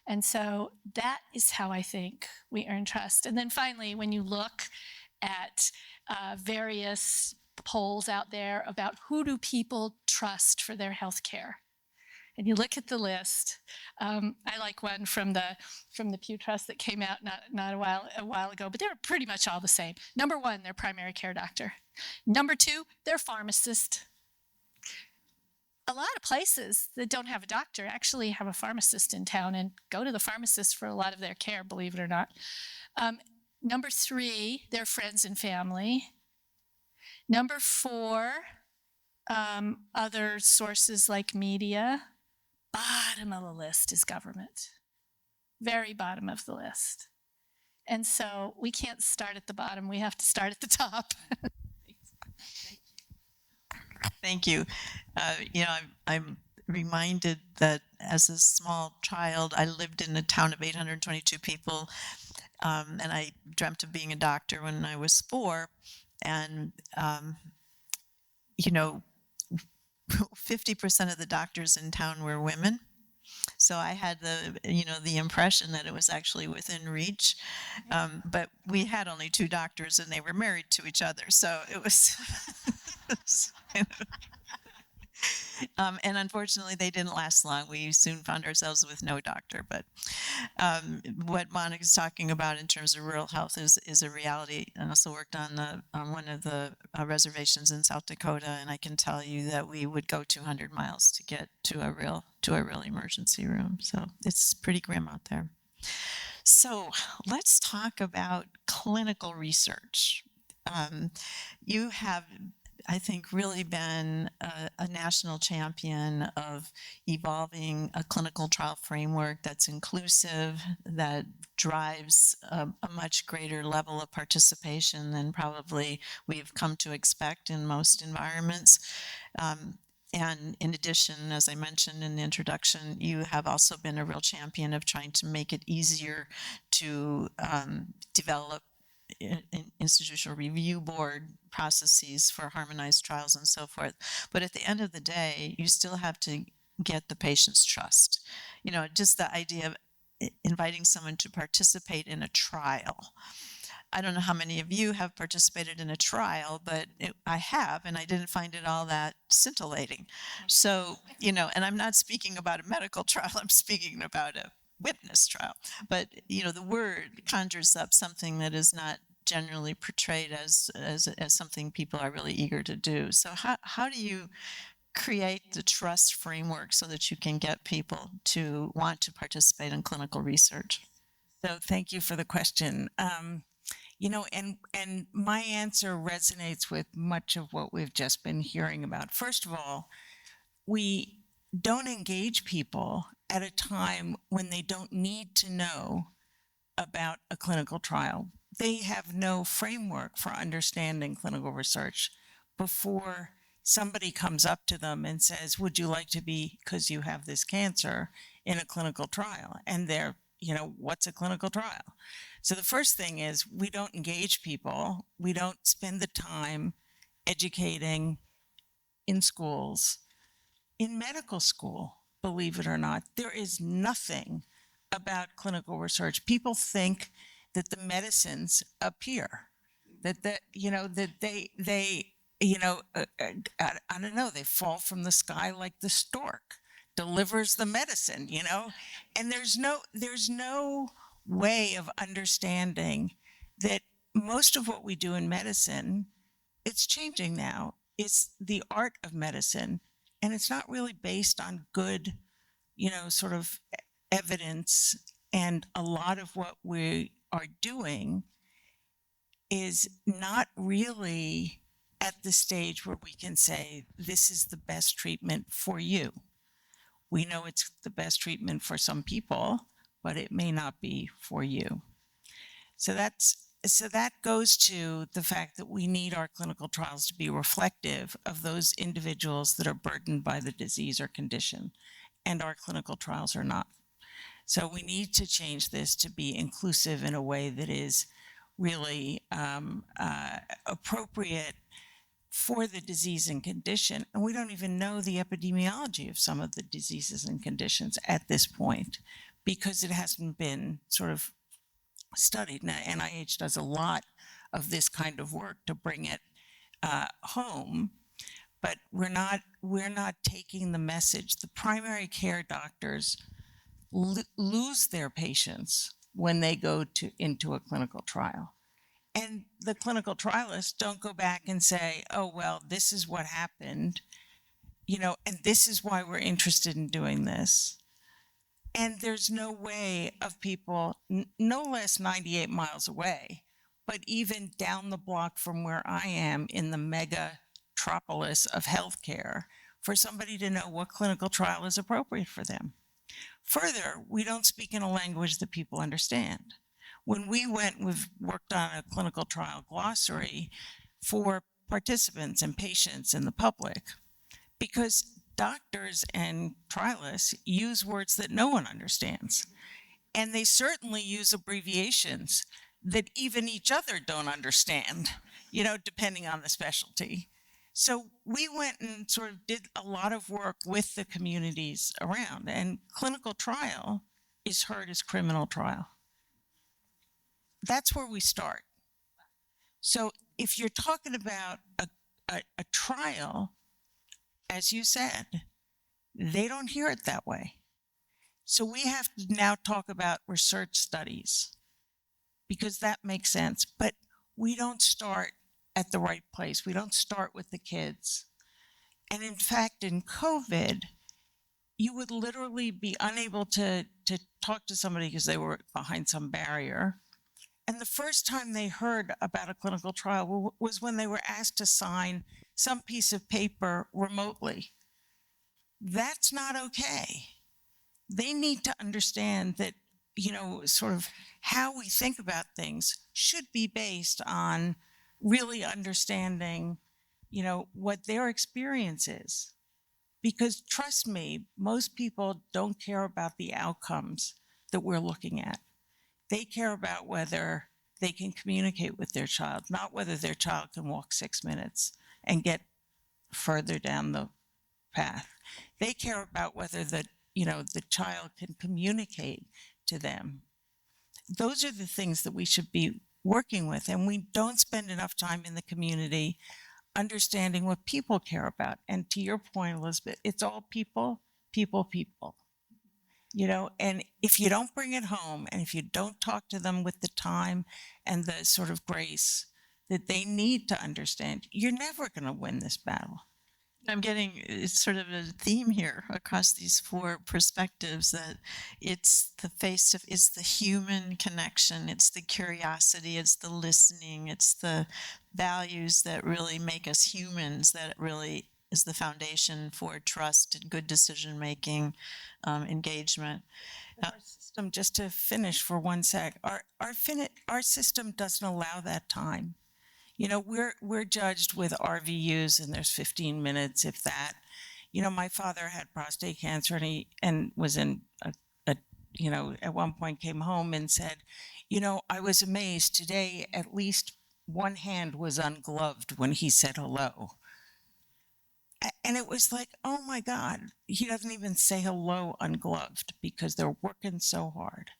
And so that is how I think we earn trust. And then finally, when you look at various polls out there about who do people trust for their health care, and you look at the list, I like one from the Pew Trust that came out not a while ago, but they were pretty much all the same. Number one, their primary care doctor. Number two, their pharmacist. A lot of places that don't have a doctor actually have a pharmacist in town and go to the pharmacist for a lot of their care, believe it or not. Number three, their friends and family. Number four, other sources like media. Bottom of the list is government. Very bottom of the list. And so we can't start at the bottom, we have to start at the top. Thank you. I'm reminded that as a small child, I lived in a town of 822 people, and I dreamt of being a doctor when I was 4. And, 50% of the doctors in town were women. So I had the impression that it was actually within reach. But we had only 2 doctors and they were married to each other. So it was, and unfortunately they didn't last long. We soon found ourselves with no doctor. But what Monica's talking about in terms of rural health is a reality. I also worked on one of the reservations in South Dakota, and I can tell you that we would go 200 miles to get to a real emergency room. So it's pretty grim out there. So let's talk about clinical research. You have, I think, really been a national champion of evolving a clinical trial framework that's inclusive, that drives a much greater level of participation than probably we've come to expect in most environments. And in addition, as I mentioned in the introduction, you have also been a real champion of trying to make it easier to develop institutional review board processes for harmonized trials and so forth. But at the end of the day, you still have to get the patient's trust. Just the idea of inviting someone to participate in a trial. I don't know how many of you have participated in a trial, but I have, and I didn't find it all that scintillating. So, and I'm not speaking about a medical trial, I'm speaking about a witness trial. But, the word conjures up something that is not generally portrayed as something people are really eager to do. So how do you create the trust framework so that you can get people to want to participate in clinical research? So thank you for the question. And my answer resonates with much of what we've just been hearing about. First of all, we don't engage people at a time when they don't need to know about a clinical trial. They have no framework for understanding clinical research before somebody comes up to them and says, would you like to be, because you have this cancer, in a clinical trial? And they're, what's a clinical trial? So the first thing is we don't engage people. We don't spend the time educating in schools. In medical school, believe it or not, there is nothing about clinical research. People think that the medicines appear, I don't know, they fall from the sky like the stork delivers the medicine, and there's no way of understanding that most of what we do in medicine, it's changing now. It's the art of medicine, and it's not really based on good, sort of evidence. And a lot of what we are doing is not really at the stage where we can say, this is the best treatment for you. We know it's the best treatment for some people, but it may not be for you. So that goes to the fact that we need our clinical trials to be reflective of those individuals that are burdened by the disease or condition, and our clinical trials are not. So we need to change this to be inclusive in a way that is really appropriate for the disease and condition. And we don't even know the epidemiology of some of the diseases and conditions at this point because it hasn't been sort of studied. Now, NIH does a lot of this kind of work to bring it home, but we're not taking the message. The primary care doctors lose their patients when they go into a clinical trial. And the clinical trialists don't go back and say, oh, well, this is what happened, and this is why we're interested in doing this. And there's no way of people, no less 98 miles away, but even down the block from where I am in the megatropolis of healthcare, for somebody to know what clinical trial is appropriate for them. Further, we don't speak in a language that people understand. When we've worked on a clinical trial glossary for participants and patients and the public, because doctors and trialists use words that no one understands. And they certainly use abbreviations that even each other don't understand, depending on the specialty. So we went and sort of did a lot of work with the communities around, and clinical trial is heard as criminal trial. That's where we start. So if you're talking about a trial, as you said, they don't hear it that way. So we have to now talk about research studies because that makes sense, but we don't start at the right place. We don't start with the kids. And in fact, in COVID, you would literally be unable to talk to somebody because they were behind some barrier. And the first time they heard about a clinical trial was when they were asked to sign some piece of paper remotely. That's not okay. They need to understand that, sort of how we think about things should be based on really understanding, what their experience is. Because trust me, most people don't care about the outcomes that we're looking at. They care about whether they can communicate with their child, not whether their child can walk 6 minutes and get further down the path. They care about whether the child can communicate to them. Those are the things that we should be working with, and we don't spend enough time in the community understanding what people care about. And to your point, Elizabeth, it's all people, people, people. And if you don't bring it home and if you don't talk to them with the time and the sort of grace that they need to understand, you're never going to win this battle. I'm getting it's sort of a theme here across these four perspectives that it's it's the human connection, it's the curiosity, it's the listening, it's the values that really make us humans, that really is the foundation for trust and good decision making, engagement. Our system, just to finish for one sec, our system doesn't allow that time. We're judged with RVUs, and there's 15 minutes, if that. My father had prostate cancer, and was in at one point came home and said, I was amazed today. At least one hand was ungloved when he said hello. And it was like, oh my God, he doesn't even say hello ungloved because they're working so hard.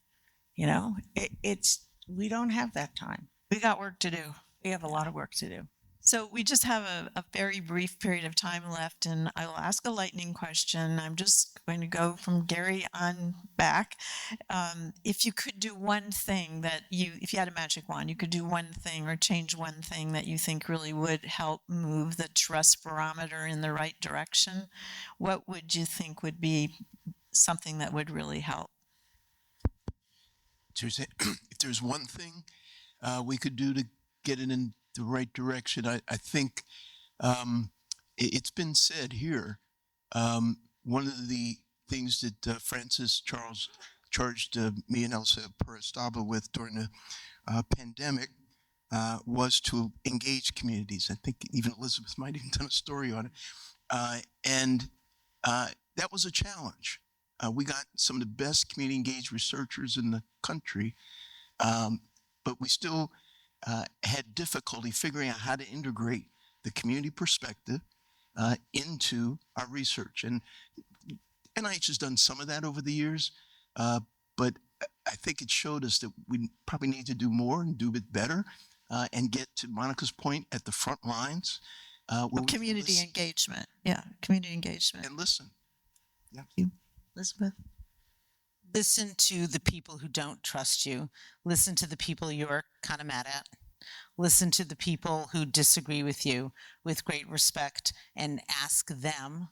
We don't have that time. We got work to do. We have a lot of work to do. So we just have a very brief period of time left, and I will ask a lightning question. I'm just going to go from Gary on back. If you could do one thing if you had a magic wand, you could do one thing or change one thing that you think really would help move the trust barometer in the right direction, what would you think would be something that would really help? So if there's one thing we could do to get it in the right direction, I think it's been said here. One of the things that Francis Charles charged me and Elsa Perestaba with during the pandemic was to engage communities. I think even Elizabeth might have even done a story on it. And that was a challenge. We got some of the best community engaged researchers in the country, but we still had difficulty figuring out how to integrate the community perspective into our research. And NIH has done some of that over the years, but I think it showed us that we probably need to do more and do it better and get, to Monica's point, at the front lines. Community engagement. Yeah, community engagement. And listen. Yeah. Elizabeth? Listen to the people who don't trust you. Listen to the people you're kind of mad at. Listen to the people who disagree with you with great respect and ask them.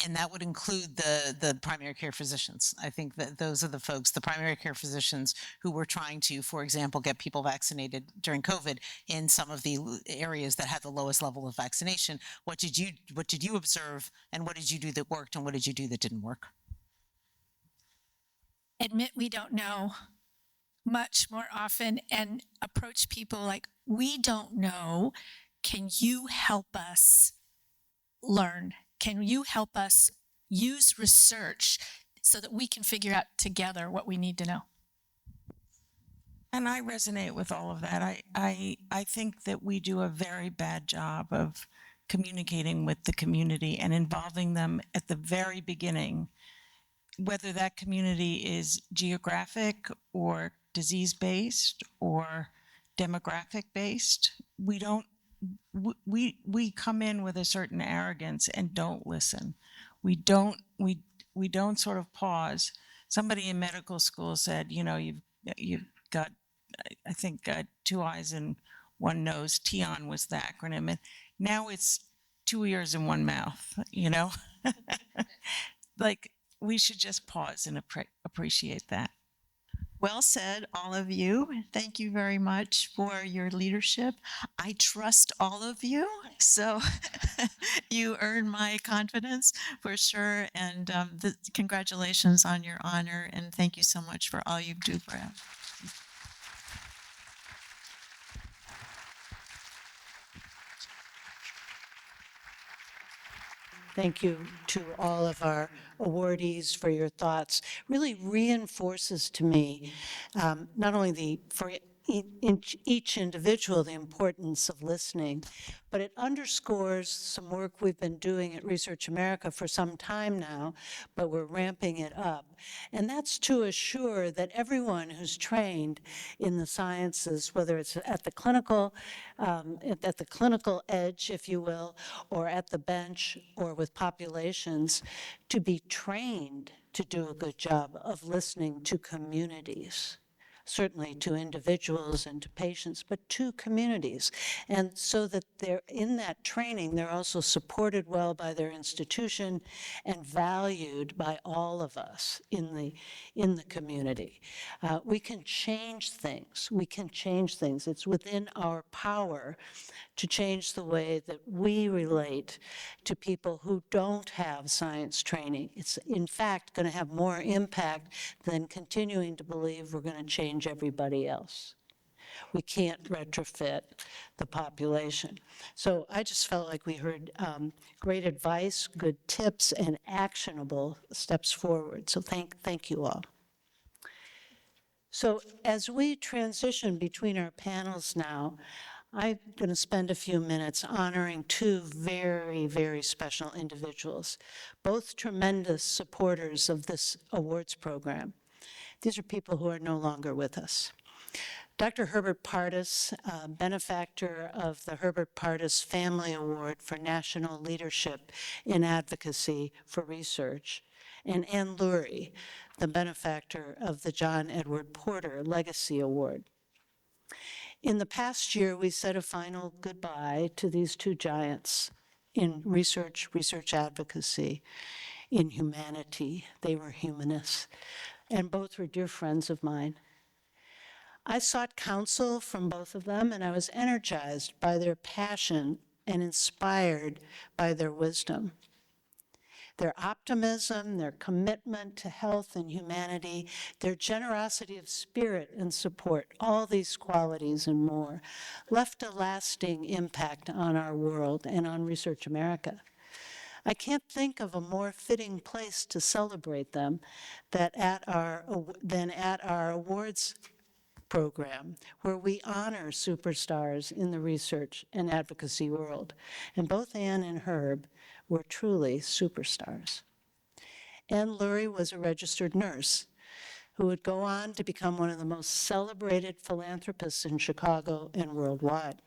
And that would include the primary care physicians. I think that those are the folks, the primary care physicians who were trying to, for example, get people vaccinated during COVID in some of the areas that had the lowest level of vaccination. What did you observe, and what did you do that worked, and what did you do that didn't work? Admit we don't know much more often and approach people like, we don't know. Can you help us learn? Can you help us use research so that we can figure out together what we need to know? And I resonate with all of that. I think that we do a very bad job of communicating with the community and involving them at the very beginning, whether that community is geographic or disease-based or demographic-based. We come in with a certain arrogance and don't listen. We don't sort of pause. Somebody in medical school said, you know, you've got, I think, 2 eyes and 1 nose. TEON was the acronym, and now it's 2 ears and 1 mouth. You know, like, we should just pause and appreciate that. Well said, all of you. Thank you very much for your leadership. I trust all of you, so you earn my confidence for sure. And congratulations on your honor, and thank you so much for all you do for us. Thank you to all of our awardees for your thoughts. Really reinforces to me not only for each individual the importance of listening, but it underscores some work we've been doing at Research America for some time now, but we're ramping it up. And that's to assure that everyone who's trained in the sciences, whether it's at the clinical edge, if you will, or at the bench or with populations, to be trained to do a good job of listening to communities. Certainly to individuals and to patients, but to communities. And so that they're in that training, they're also supported well by their institution and valued by all of us in the community. We can change things. We can change things. It's within our power to change the way that we relate to people who don't have science training. It's, in fact, going to have more impact than continuing to believe we're going to change everybody else. We can't retrofit the population. So I just felt like we heard great advice, good tips, and actionable steps forward. So thank you all. So as we transition between our panels now, I'm going to spend a few minutes honoring 2 very, very special individuals, both tremendous supporters of this awards program. These are people who are no longer with us. Dr. Herbert Pardes, benefactor of the Herbert Pardes Family Award for National Leadership in Advocacy for Research, and Ann Lurie, the benefactor of the John Edward Porter Legacy Award. In the past year, we said a final goodbye to these 2 giants in research advocacy, in humanity. They were humanists, and both were dear friends of mine. I sought counsel from both of them, and I was energized by their passion and inspired by their wisdom. Their optimism, their commitment to health and humanity, their generosity of spirit and support, all these qualities and more, left a lasting impact on our world and on Research America. I can't think of a more fitting place to celebrate them than at our awards program, where we honor superstars in the research and advocacy world. And both Anne and Herb were truly superstars. Anne Lurie was a registered nurse who would go on to become one of the most celebrated philanthropists in Chicago and worldwide.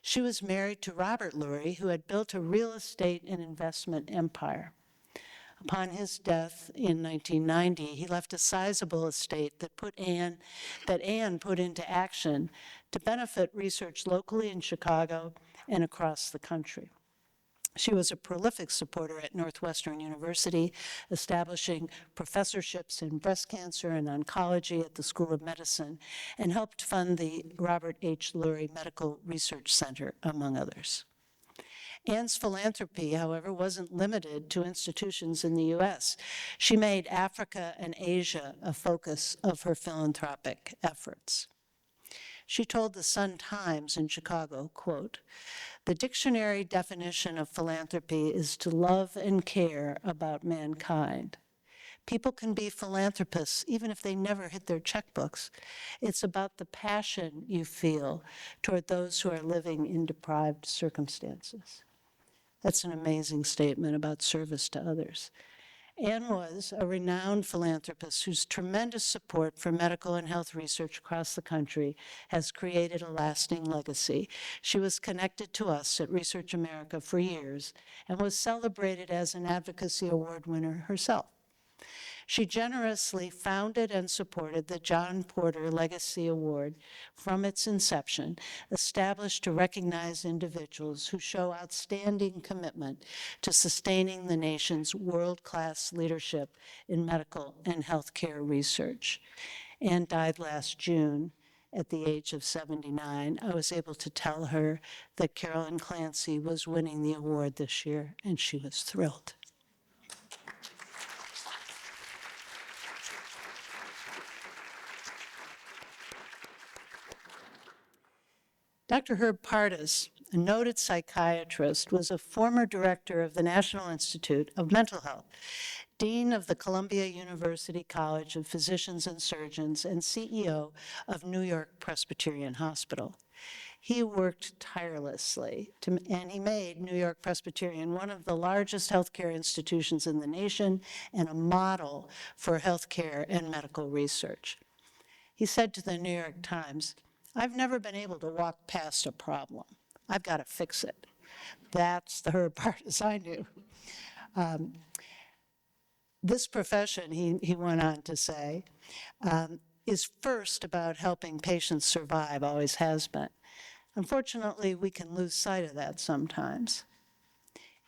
She was married to Robert Lurie, who had built a real estate and investment empire. Upon his death in 1990, he left a sizable estate that Anne put into action to benefit research locally in Chicago and across the country. She was a prolific supporter at Northwestern University, establishing professorships in breast cancer and oncology at the School of Medicine, and helped fund the Robert H. Lurie Medical Research Center, among others. Anne's philanthropy, however, wasn't limited to institutions in the U.S. She made Africa and Asia a focus of her philanthropic efforts. She told the Sun-Times in Chicago, quote, "The dictionary definition of philanthropy is to love and care about mankind. People can be philanthropists even if they never hit their checkbooks. It's about the passion you feel toward those who are living in deprived circumstances." That's an amazing statement about service to others. Anne was a renowned philanthropist whose tremendous support for medical and health research across the country has created a lasting legacy. She was connected to us at Research America for years and was celebrated as an Advocacy Award winner herself. She generously founded and supported the John Porter Legacy Award from its inception, established to recognize individuals who show outstanding commitment to sustaining the nation's world-class leadership in medical and healthcare research. Anne died last June at the age of 79. I was able to tell her that Carolyn Clancy was winning the award this year, and she was thrilled. Dr. Herb Pardes, a noted psychiatrist, was a former director of the National Institute of Mental Health, dean of the Columbia University College of Physicians and Surgeons, and CEO of New York Presbyterian Hospital. He worked tirelessly, and he made New York Presbyterian one of the largest healthcare institutions in the nation and a model for healthcare and medical research. He said to the New York Times, "I've never been able to walk past a problem. I've got to fix it." That's the Herb Pardes I knew. This profession, he went on to say, is first about helping patients survive, always has been. Unfortunately, we can lose sight of that sometimes.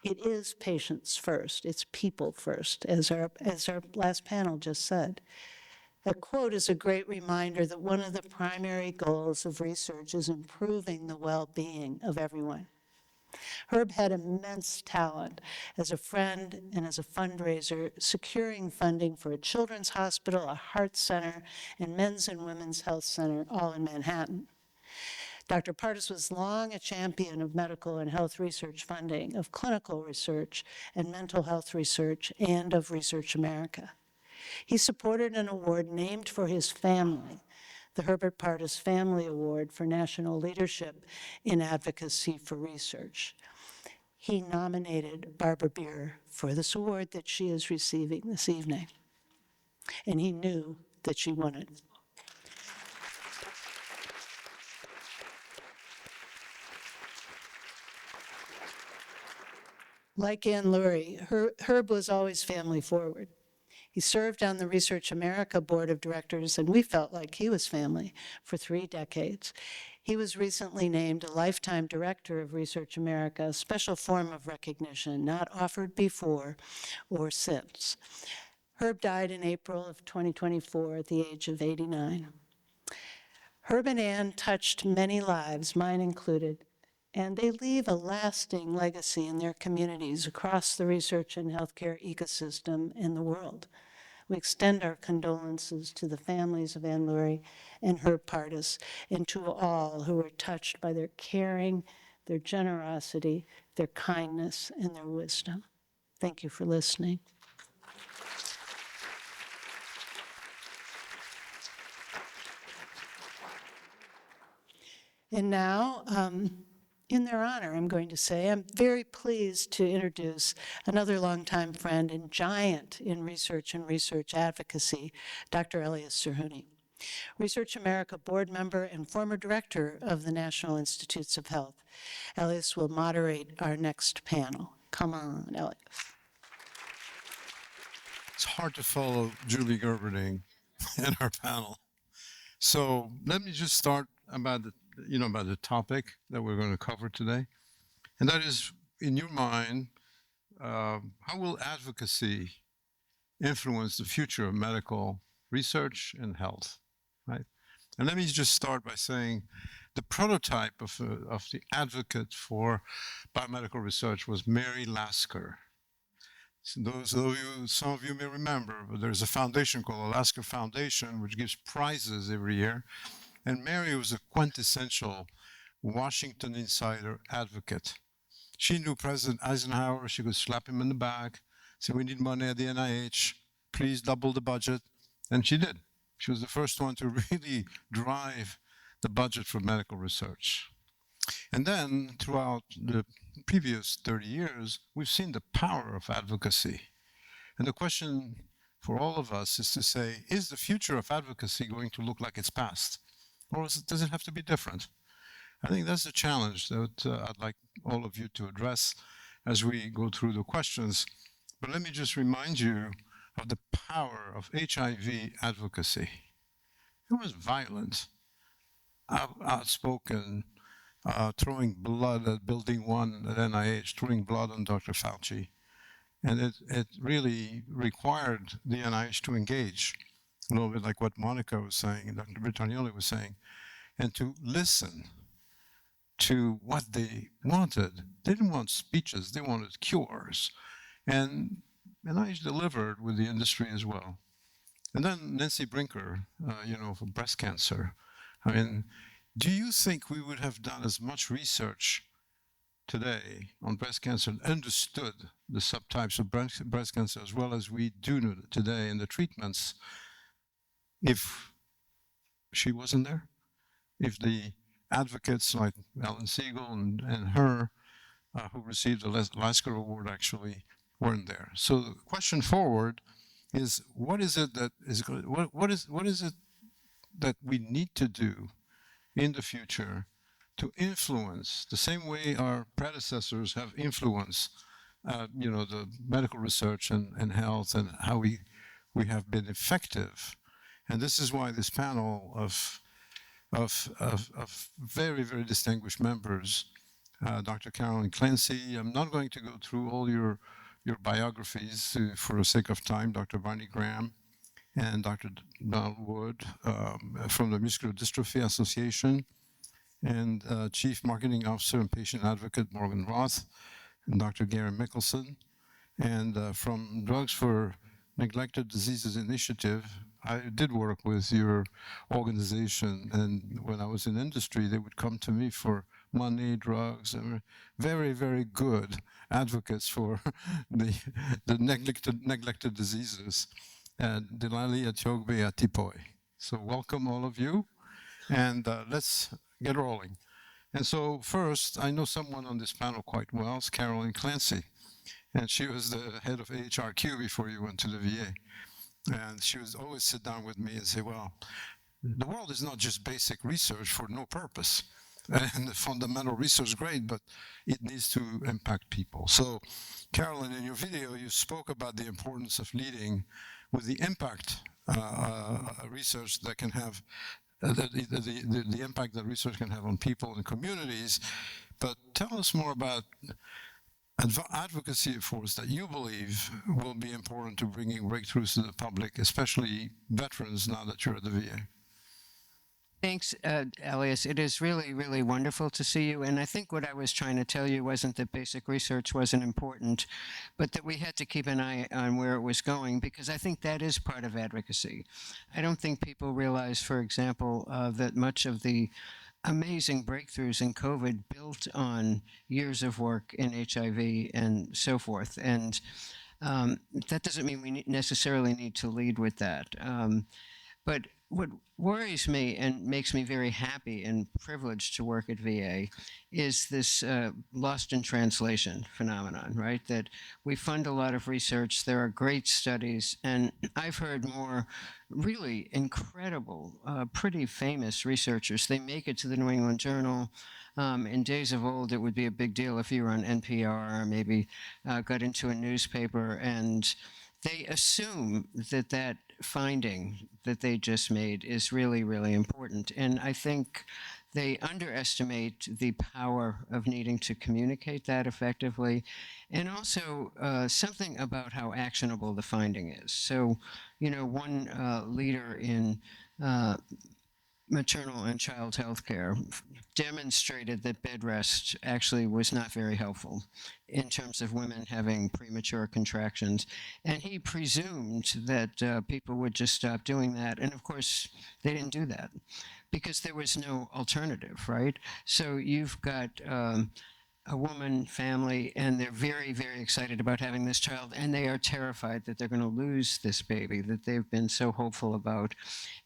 It is patients first, it's people first, as our last panel just said. That quote is a great reminder that one of the primary goals of research is improving the well-being of everyone. Herb had immense talent as a friend and as a fundraiser, securing funding for a children's hospital, a heart center, and men's and women's health center, all in Manhattan. Dr. Pardes was long a champion of medical and health research funding, of clinical research and mental health research, and of Research America. He supported an award named for his family, the Herbert Pardes Family Award for National Leadership in Advocacy for Research. He nominated Barbara Beer for this award that she is receiving this evening, and he knew that she won it. Like Anne Lurie, Herb was always family forward. He served on the Research America Board of Directors, and we felt like he was family for 3 decades. He was recently named a lifetime director of Research America, a special form of recognition not offered before or since. Herb died in April of 2024 at the age of 89. Herb and Anne touched many lives, mine included, and they leave a lasting legacy in their communities across the research and healthcare ecosystem in the world. We extend our condolences to the families of Anne Lurie and Herb Pardis, and to all who were touched by their caring, their generosity, their kindness, and their wisdom. Thank you for listening. And now, in their honor, I'm going to say, I'm very pleased to introduce another longtime friend and giant in research and research advocacy, Dr. Elias Zerhouni, Research America board member and former director of the National Institutes of Health. Elias will moderate our next panel. Come on, Elias. It's hard to follow Julie Gerberding and our panel. So let me just start about the topic that we're going to cover today. And that is, in your mind, how will advocacy influence the future of medical research and health, right? And let me just start by saying the prototype of the advocate for biomedical research was Mary Lasker. So some of you may remember, but there's a foundation called the Lasker Foundation, which gives prizes every year. And Mary was a quintessential Washington insider advocate. She knew President Eisenhower. She could slap him in the back, say, we need money at the NIH, please double the budget. And she did. She was the first one to really drive the budget for medical research. And then throughout the previous 30 years, we've seen the power of advocacy. And the question for all of us is to say, is the future of advocacy going to look like its past? Or does it have to be different? I think that's the challenge that I'd like all of you to address as we go through the questions. But let me just remind you of the power of HIV advocacy. It was violent, outspoken, throwing blood at Building 1 at NIH, throwing blood on Dr. Fauci. And it really required the NIH to engage, a little bit like what Monica was saying and Dr. Brittagnoli was saying, and to listen to what they wanted. They didn't want speeches, they wanted cures. And NIH delivered with the industry as well. And then Nancy Brinker, for breast cancer. I mean, do you think we would have done as much research today on breast cancer and understood the subtypes of breast cancer as well as we do today in the treatments if she wasn't there? If the advocates like Alan Siegel and her, who received the Lasker Award, actually weren't there. So the question forward is, what is it that we need to do in the future to influence the same way our predecessors have influenced, the medical research and health and how we have been effective. And this is why this panel of very, very distinguished members, Dr. Carolyn Clancy, I'm not going to go through all your biographies for the sake of time, Dr. Barney Graham and Dr. Donald Wood from the Muscular Dystrophy Association, and Chief Marketing Officer and Patient Advocate Morgan Roth, and Dr. Gary Mickelson, and from Drugs for Neglected Diseases Initiative. I did work with your organization, and when I was in industry, they would come to me for money, drugs, and very, very good advocates for the neglected diseases. And Delali Atiogbe Atipoi. So welcome all of you, and let's get rolling. And so first, I know someone on this panel quite well, it's Carolyn Clancy, and she was the head of AHRQ before you went to the VA. And she would always sit down with me and say, well, the world is not just basic research for no purpose. And the fundamental research is great, but it needs to impact people. So, Carolyn, in your video, you spoke about the importance of leading with the impact research that can have, the impact that research can have on people and communities. But tell us more about advocacy efforts that you believe will be important to bringing breakthroughs to the public, especially veterans now that you're at the VA. Thanks, Elias. It is really, really wonderful to see you. And I think what I was trying to tell you wasn't that basic research wasn't important, but that we had to keep an eye on where it was going, because I think that is part of advocacy. I don't think people realize, for example, that much of the amazing breakthroughs in COVID built on years of work in HIV and so forth. And that doesn't mean we necessarily need to lead with that. But what worries me and makes me very happy and privileged to work at VA is this lost in translation phenomenon, right? That we fund a lot of research, there are great studies, and I've heard more really incredible, pretty famous researchers. They make it to the New England Journal. In days of old, it would be a big deal if you were on NPR or maybe got into a newspaper, and they assume that that finding that they just made is really, really important. And I think they underestimate the power of needing to communicate that effectively, and also something about how actionable the finding is. So, you know, one leader in maternal and child health care demonstrated that bed rest actually was not very helpful in terms of women having premature contractions. And he presumed that people would just stop doing that. And of course, they didn't do that because there was no alternative, right? So you've got a woman, family, and they're very, very excited about having this child, and they are terrified that they're going to lose this baby that they've been so hopeful about.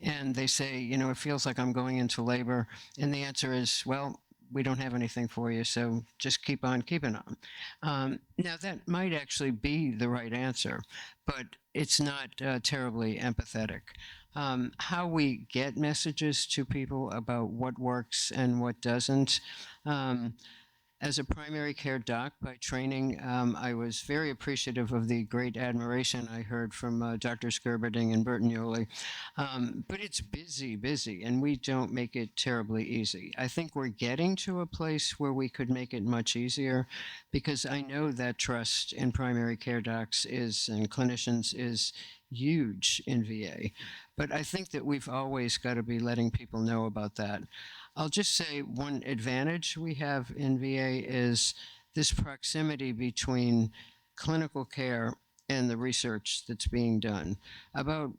And they say, you know, it feels like I'm going into labor. And the answer is, well, we don't have anything for you, so just keep on keeping on. Now, that might actually be the right answer, but it's not terribly empathetic. How we get messages to people about what works and what doesn't. As a primary care doc by training, I was very appreciative of the great admiration I heard from Drs. Gerberding and Bertagnoli. But it's busy, and we don't make it terribly easy. I think we're getting to a place where we could make it much easier, because I know that trust in primary care docs and clinicians is huge in VA. But I think that we've always got to be letting people know about that. I'll just say one advantage we have in VA is this proximity between clinical care and the research that's being done. About,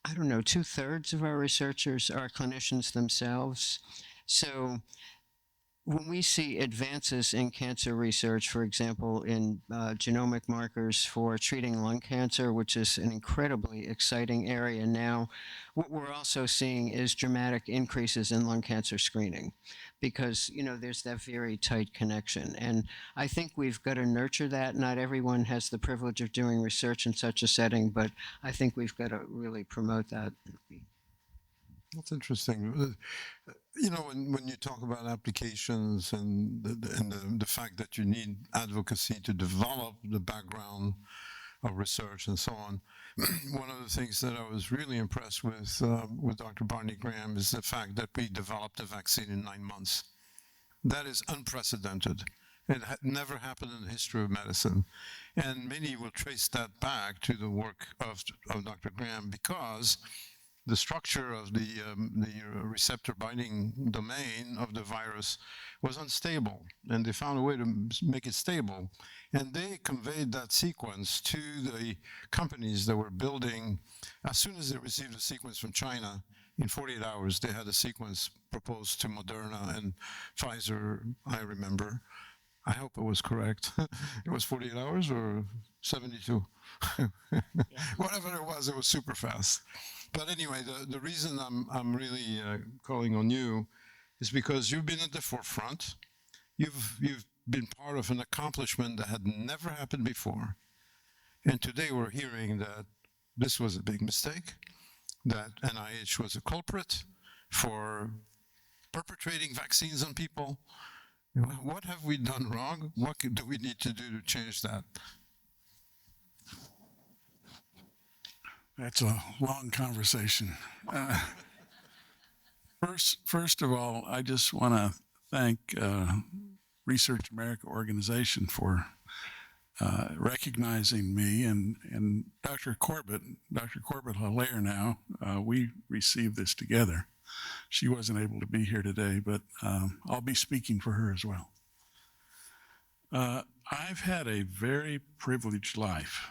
I don't know, 2/3 of our researchers are clinicians themselves. So when we see advances in cancer research, for example, in genomic markers for treating lung cancer, which is an incredibly exciting area now, what we're also seeing is dramatic increases in lung cancer screening, because, you know, there's that very tight connection. And I think we've got to nurture that. Not everyone has the privilege of doing research in such a setting, but I think we've got to really promote that. That's interesting. You know, when you talk about applications and the fact that you need advocacy to develop the background of research and so on, one of the things that I was really impressed with Dr. Barney Graham is the fact that we developed a vaccine in 9 months. That is unprecedented. It had never happened in the history of medicine. And many will trace that back to the work of Dr. Graham, because the structure of the receptor binding domain of the virus was unstable, and they found a way to make it stable. And they conveyed that sequence to the companies that were building. As soon as they received a sequence from China, in 48 hours, they had a sequence proposed to Moderna and Pfizer, I remember. I hope it was correct. It was 48 hours or 72? Whatever it was super fast. But anyway, the reason I'm really calling on you is because you've been at the forefront. You've been part of an accomplishment that had never happened before. And today we're hearing that this was a big mistake, that NIH was a culprit for perpetrating vaccines on people. What have we done wrong? What do we need to do to change that? That's a long conversation. First of all, I just want to thank Research America organization for recognizing me, and Dr. Corbett Hilaire now, we received this together. she wasn't able to be here today, but I'll be speaking for her as well. I've had a very privileged life,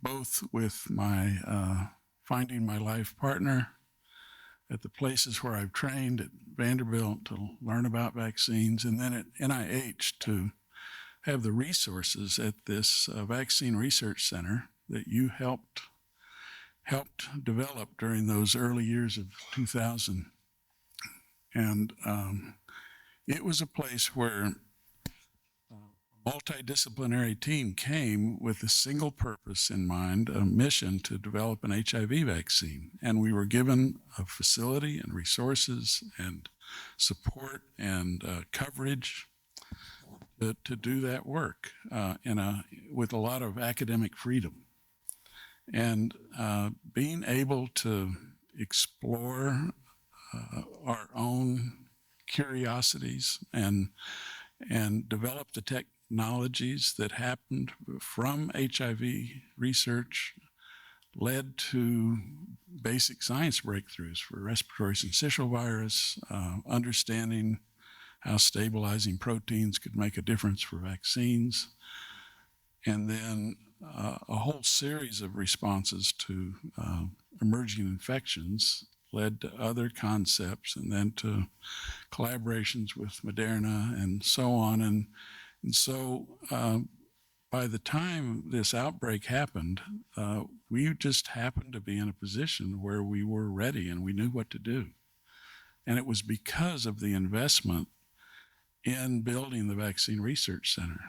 both with my finding my life partner at the places where I've trained at Vanderbilt to learn about vaccines, and then at NIH to have the resources at this vaccine research center that you helped develop during those early years of 2000. And it was a place where multidisciplinary team came with a single purpose in mind, a mission to develop an HIV vaccine. And we were given a facility and resources and support and coverage to do that work with a lot of academic freedom. And being able to explore our own curiosities and develop the technologies that happened from HIV research led to basic science breakthroughs for respiratory syncytial virus, understanding how stabilizing proteins could make a difference for vaccines, and then a whole series of responses to emerging infections led to other concepts, and then to collaborations with Moderna and so on. And so by the time this outbreak happened, we just happened to be in a position where we were ready and we knew what to do. And it was because of the investment in building the Vaccine Research Center,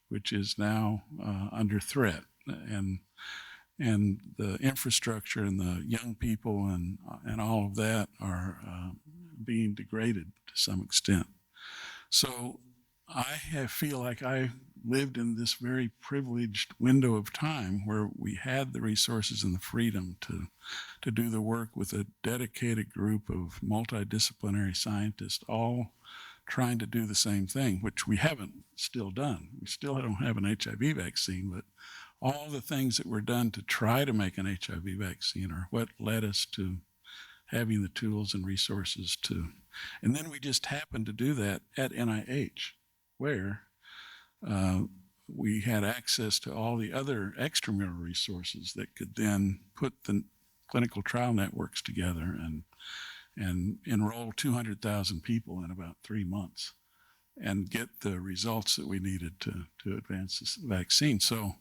which is now under threat. And the infrastructure and the young people and all of that are being degraded to some extent. So I feel like I lived in this very privileged window of time where we had the resources and the freedom to do the work with a dedicated group of multidisciplinary scientists, all trying to do the same thing, which we haven't still done. We still don't have an HIV vaccine, but all the things that were done to try to make an HIV vaccine are what led us to having the tools and resources to. And then we just happened to do that at NIH, where we had access to all the other extramural resources that could then put the clinical trial networks together and enroll 200,000 people in about 3 months and get the results that we needed to advance this vaccine. So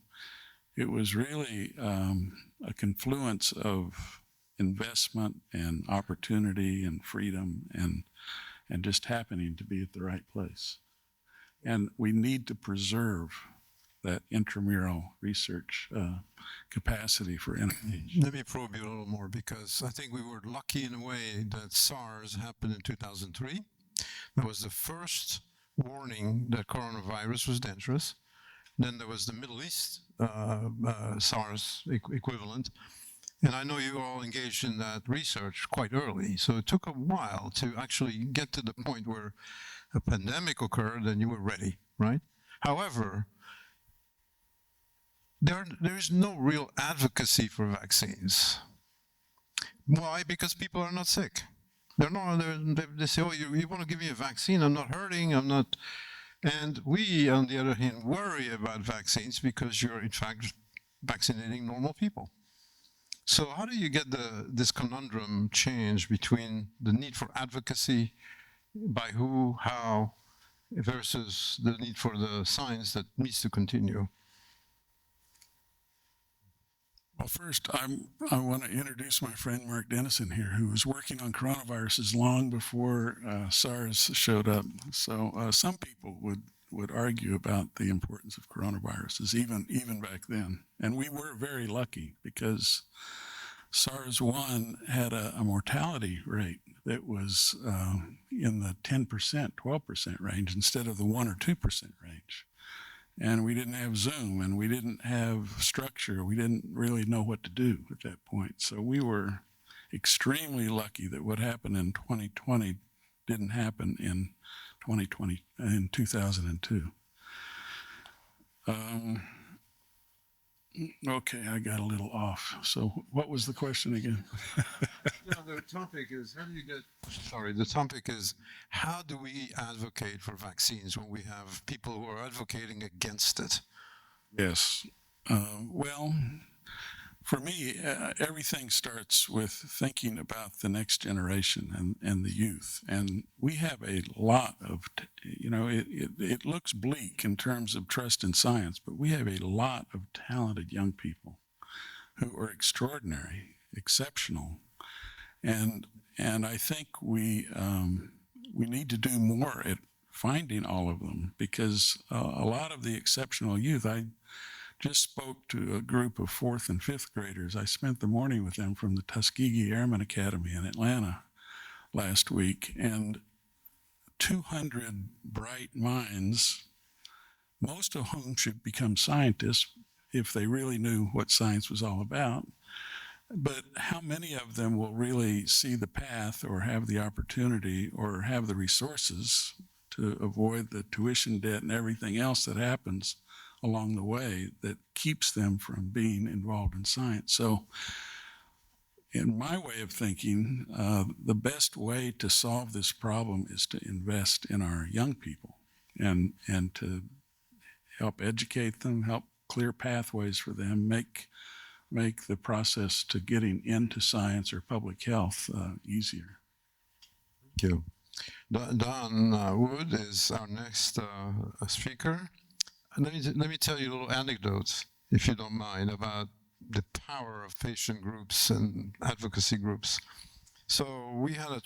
it was really a confluence of investment and opportunity and freedom and just happening to be at the right place. And we need to preserve that intramural research capacity for NIH. Let me probe you a little more, because I think we were lucky in a way that SARS happened in 2003. That was the first warning that coronavirus was dangerous. Then there was the Middle East SARS equivalent. And I know you all engaged in that research quite early. So it took a while to actually get to the point where a pandemic occurred and you were ready, right? However, there is no real advocacy for vaccines. Why? Because people are not sick. They say, oh, you want to give me a vaccine? I'm not hurting, I'm not. And we, on the other hand, worry about vaccines because you're in fact vaccinating normal people. So how do you get this conundrum change between the need for advocacy, by who, how, versus the need for the science that needs to continue? Well, first, I want to introduce my friend Mark Dennison here, who was working on coronaviruses long before SARS showed up. So some people would argue about the importance of coronaviruses, even back then. And we were very lucky because SARS-1 had a mortality rate that was in the 10%, 12% range instead of the 1 or 2% range. And we didn't have Zoom, and we didn't have structure. We didn't really know what to do at that point. So we were extremely lucky that what happened in 2020 didn't happen in 2002. Okay, I got a little off. So what was the question again? The topic is how do you get, sorry, the topic is how do we advocate for vaccines when we have people who are advocating against it? Yes. Well, for me, everything starts with thinking about the next generation and the youth. And we have a lot of, it looks bleak in terms of trust in science, but we have a lot of talented young people who are extraordinary, exceptional. And I think we need to do more at finding all of them because a lot of the exceptional youth, I just spoke to a group of 4th and 5th graders. I spent the morning with them from the Tuskegee Airmen Academy in Atlanta last week, and 200 bright minds, most of whom should become scientists if they really knew what science was all about. But how many of them will really see the path or have the opportunity or have the resources to avoid the tuition debt and everything else that happens along the way that keeps them from being involved in science? So in my way of thinking, the best way to solve this problem is to invest in our young people and to help educate them, help clear pathways for them, make the process to getting into science or public health easier. Thank you. Don Wood is our next speaker. And let me tell you a little anecdote, if you don't mind, about the power of patient groups and advocacy groups. So we had a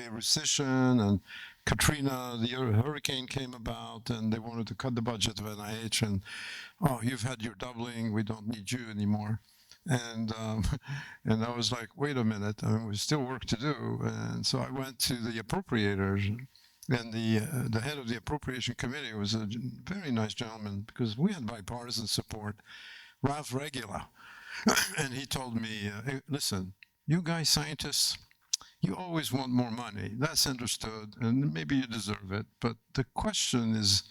recession, and Katrina, the hurricane came about, and they wanted to cut the budget of NIH, and you've had your doubling, we don't need you anymore. And and I was like, wait a minute, there's still work to do. And so I went to the appropriators. And the head of the appropriation committee was a very nice gentleman because we had bipartisan support, Ralph Regula. And he told me, hey, listen, you guys scientists, you always want more money. That's understood, and maybe you deserve it. But the question is,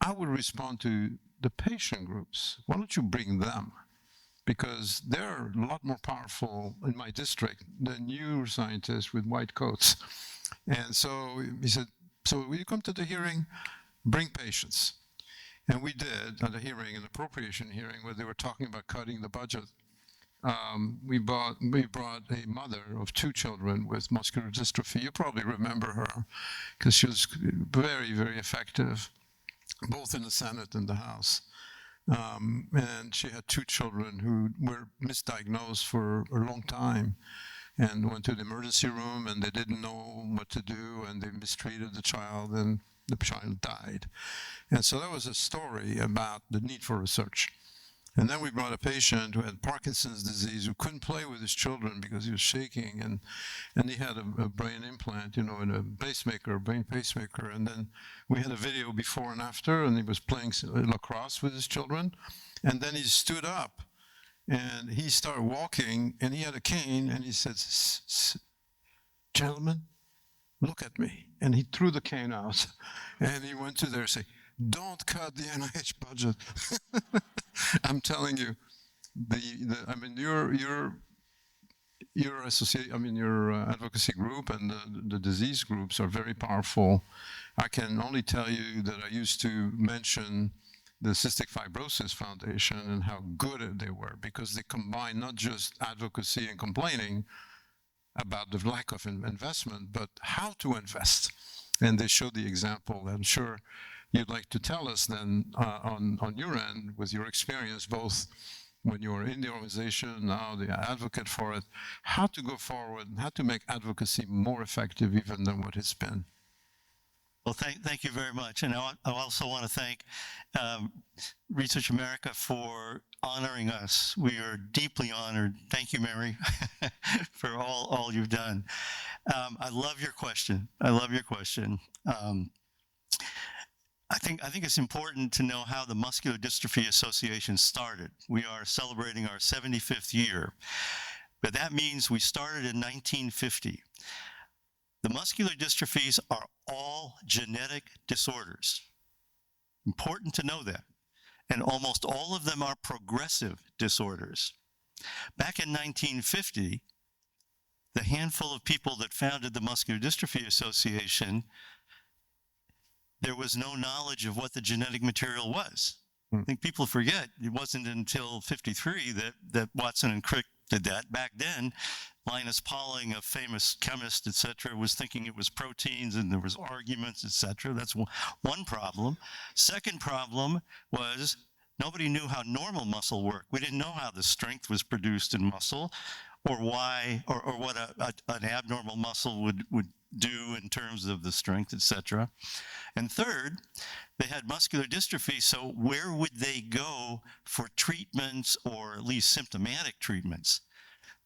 I would respond to the patient groups. Why don't you bring them? Because they're a lot more powerful in my district than you scientists with white coats. And so he said, so will you come to the hearing? Bring patients. And we did at a hearing, an appropriation hearing, where they were talking about cutting the budget. We brought a mother of 2 children with muscular dystrophy. You probably remember her because she was very, very effective, both in the Senate and the House. And she had 2 children who were misdiagnosed for a long time and went to the emergency room, and they didn't know what to do, and they mistreated the child, and the child died. And so that was a story about the need for research. And then we brought a patient who had Parkinson's disease, who couldn't play with his children because he was shaking, and he had a brain implant, and a brain pacemaker. And then we had a video before and after, and he was playing lacrosse with his children. And then he stood up, and he started walking, and he had a cane, and he said, gentlemen, look at me. And he threw the cane out, and he went to there and said, don't cut the NIH budget. I'm telling you, your advocacy group and the disease groups are very powerful. I can only tell you that I used to mention the Cystic Fibrosis Foundation and how good they were, because they combine not just advocacy and complaining about the lack of investment, but how to invest. And they showed the example. I'm sure you'd like to tell us then on your end, with your experience, both when you were in the organization, now the advocate for it, how to go forward and how to make advocacy more effective even than what it's been. Well, thank you very much. And I also want to thank Research America for honoring us. We are deeply honored. Thank you, Mary, for all you've done. I love your question. I think it's important to know how the Muscular Dystrophy Association started. We are celebrating our 75th year, but that means we started in 1950. The muscular dystrophies are all genetic disorders. Important to know that. and almost all of them are progressive disorders. Back in 1950, the handful of people that founded the Muscular Dystrophy Association, there was no knowledge of what the genetic material was. I think people forget it wasn't until 53 that Watson and Crick did that. Back then, Linus Pauling, a famous chemist, etc., was thinking it was proteins, and there was arguments, etc. That's one problem. Second problem was nobody knew how normal muscle worked. We didn't know how the strength was produced in muscle, or why, or what an abnormal muscle would do in terms of the strength, etc. And third, they had muscular dystrophy, so where would they go for treatments, or at least symptomatic treatments?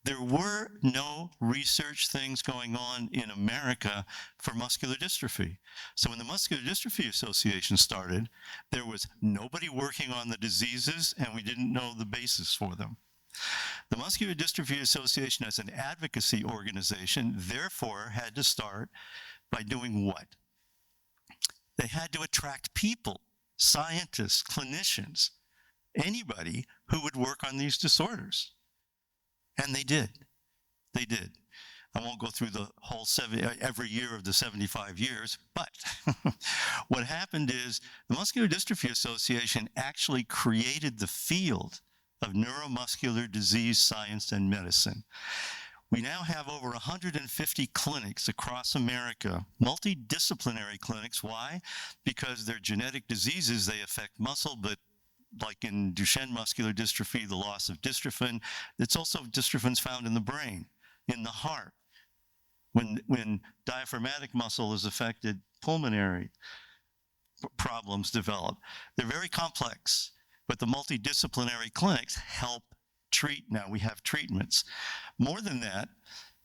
There were no research things going on in America for muscular dystrophy. So when the Muscular Dystrophy Association started, there was nobody working on the diseases, and we didn't know the basis for them. The Muscular Dystrophy Association, as an advocacy organization, therefore had to start by doing what? They had to attract people, scientists, clinicians, anybody who would work on these disorders. And they did. They did. I won't go through the whole every year of the 75 years, but what happened is the Muscular Dystrophy Association actually created the field of neuromuscular disease science and medicine. We now have over 150 clinics across America, multidisciplinary clinics. Why? Because they're genetic diseases, they affect muscle, but like in Duchenne muscular dystrophy, the loss of dystrophin, it's also dystrophin's found in the brain, in the heart. When diaphragmatic muscle is affected, pulmonary problems develop. They're very complex, but the multidisciplinary clinics help treat now. We have treatments. More than that,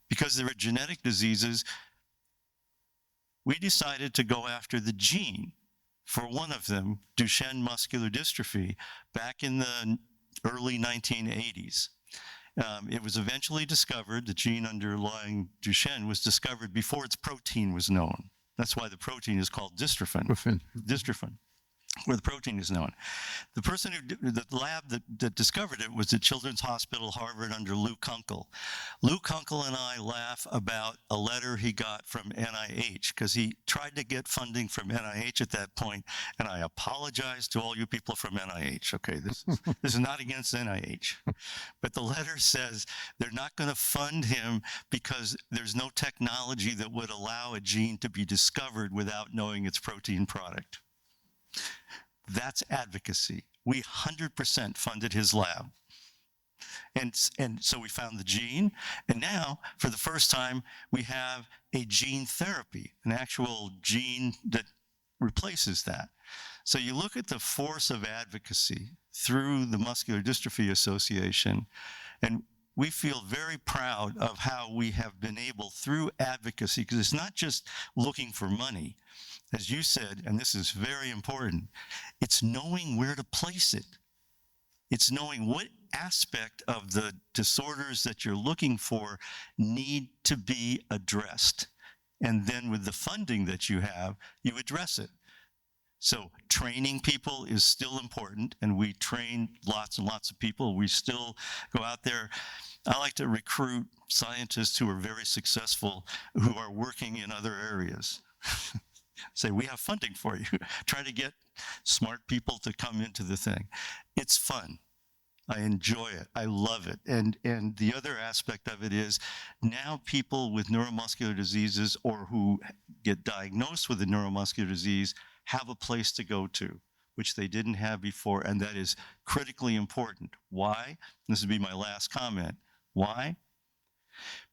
because there are genetic diseases, we decided to go after the gene for one of them, Duchenne muscular dystrophy, back in the early 1980s. It was eventually discovered, the gene underlying Duchenne was discovered before its protein was known. That's why the protein is called dystrophin. Dystrophin, where the protein is known. The person the lab that discovered it was at Children's Hospital, Harvard, under Lou Kunkel. Lou Kunkel and I laugh about a letter he got from NIH, because he tried to get funding from NIH at that point, and I apologize to all you people from NIH. Okay, this is not against NIH, but the letter says they're not going to fund him because there's no technology that would allow a gene to be discovered without knowing its protein product. That's advocacy. We 100% funded his lab. And so we found the gene, and now, for the first time, we have a gene therapy, an actual gene that replaces that. So you look at the force of advocacy through the Muscular Dystrophy Association, and we feel very proud of how we have been able, through advocacy, because it's not just looking for money. As you said, and this is very important, it's knowing where to place it. It's knowing what aspect of the disorders that you're looking for need to be addressed. And then with the funding that you have, you address it. So training people is still important, and we train lots and lots of people. We still go out there. I like to recruit scientists who are very successful, who are working in other areas. Say, we have funding for you. Try to get smart people to come into the thing. It's fun. I enjoy it. I love it. And the other aspect of it is now people with neuromuscular diseases, or who get diagnosed with a neuromuscular disease, have a place to go to, which they didn't have before, and that is critically important. Why? This would be my last comment. Why?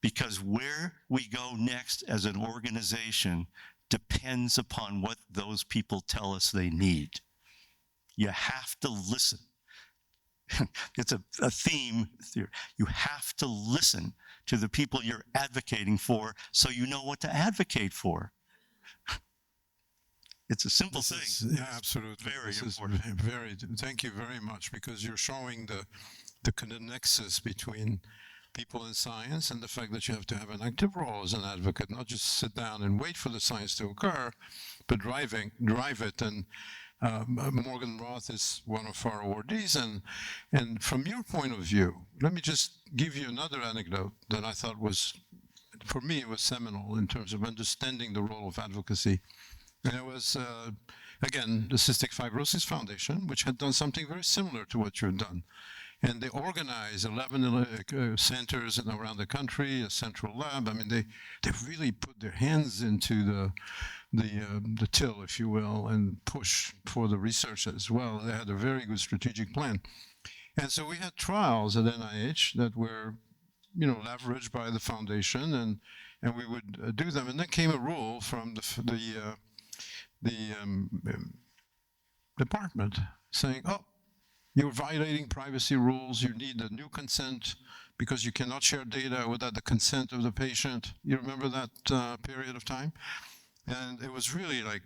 Because where we go next as an organization depends upon what those people tell us they need. You have to listen. It's a theme here. You have to listen to the people you're advocating for, so you know what to advocate for. It's a simple thing. Yeah, absolutely. Very important. Thank you very much, because you're showing the kind of nexus between people in science and the fact that you have to have an active role as an advocate, not just sit down and wait for the science to occur, but drive it. And Morgan Roth is one of our awardees, and from your point of view, let me just give you another anecdote that I thought was, for me, it was seminal in terms of understanding the role of advocacy. And it was, again, the Cystic Fibrosis Foundation, which had done something very similar to what you've done. And they organized 11 centers around the country, a central lab. I mean, they really put their hands into the till, if you will, and push for the research as well. They had a very good strategic plan. And so we had trials at NIH that were, leveraged by the foundation, and we would do them. And then came a rule from the department saying, oh, you're violating privacy rules, you need a new consent because you cannot share data without the consent of the patient. You remember that period of time? And it was really like,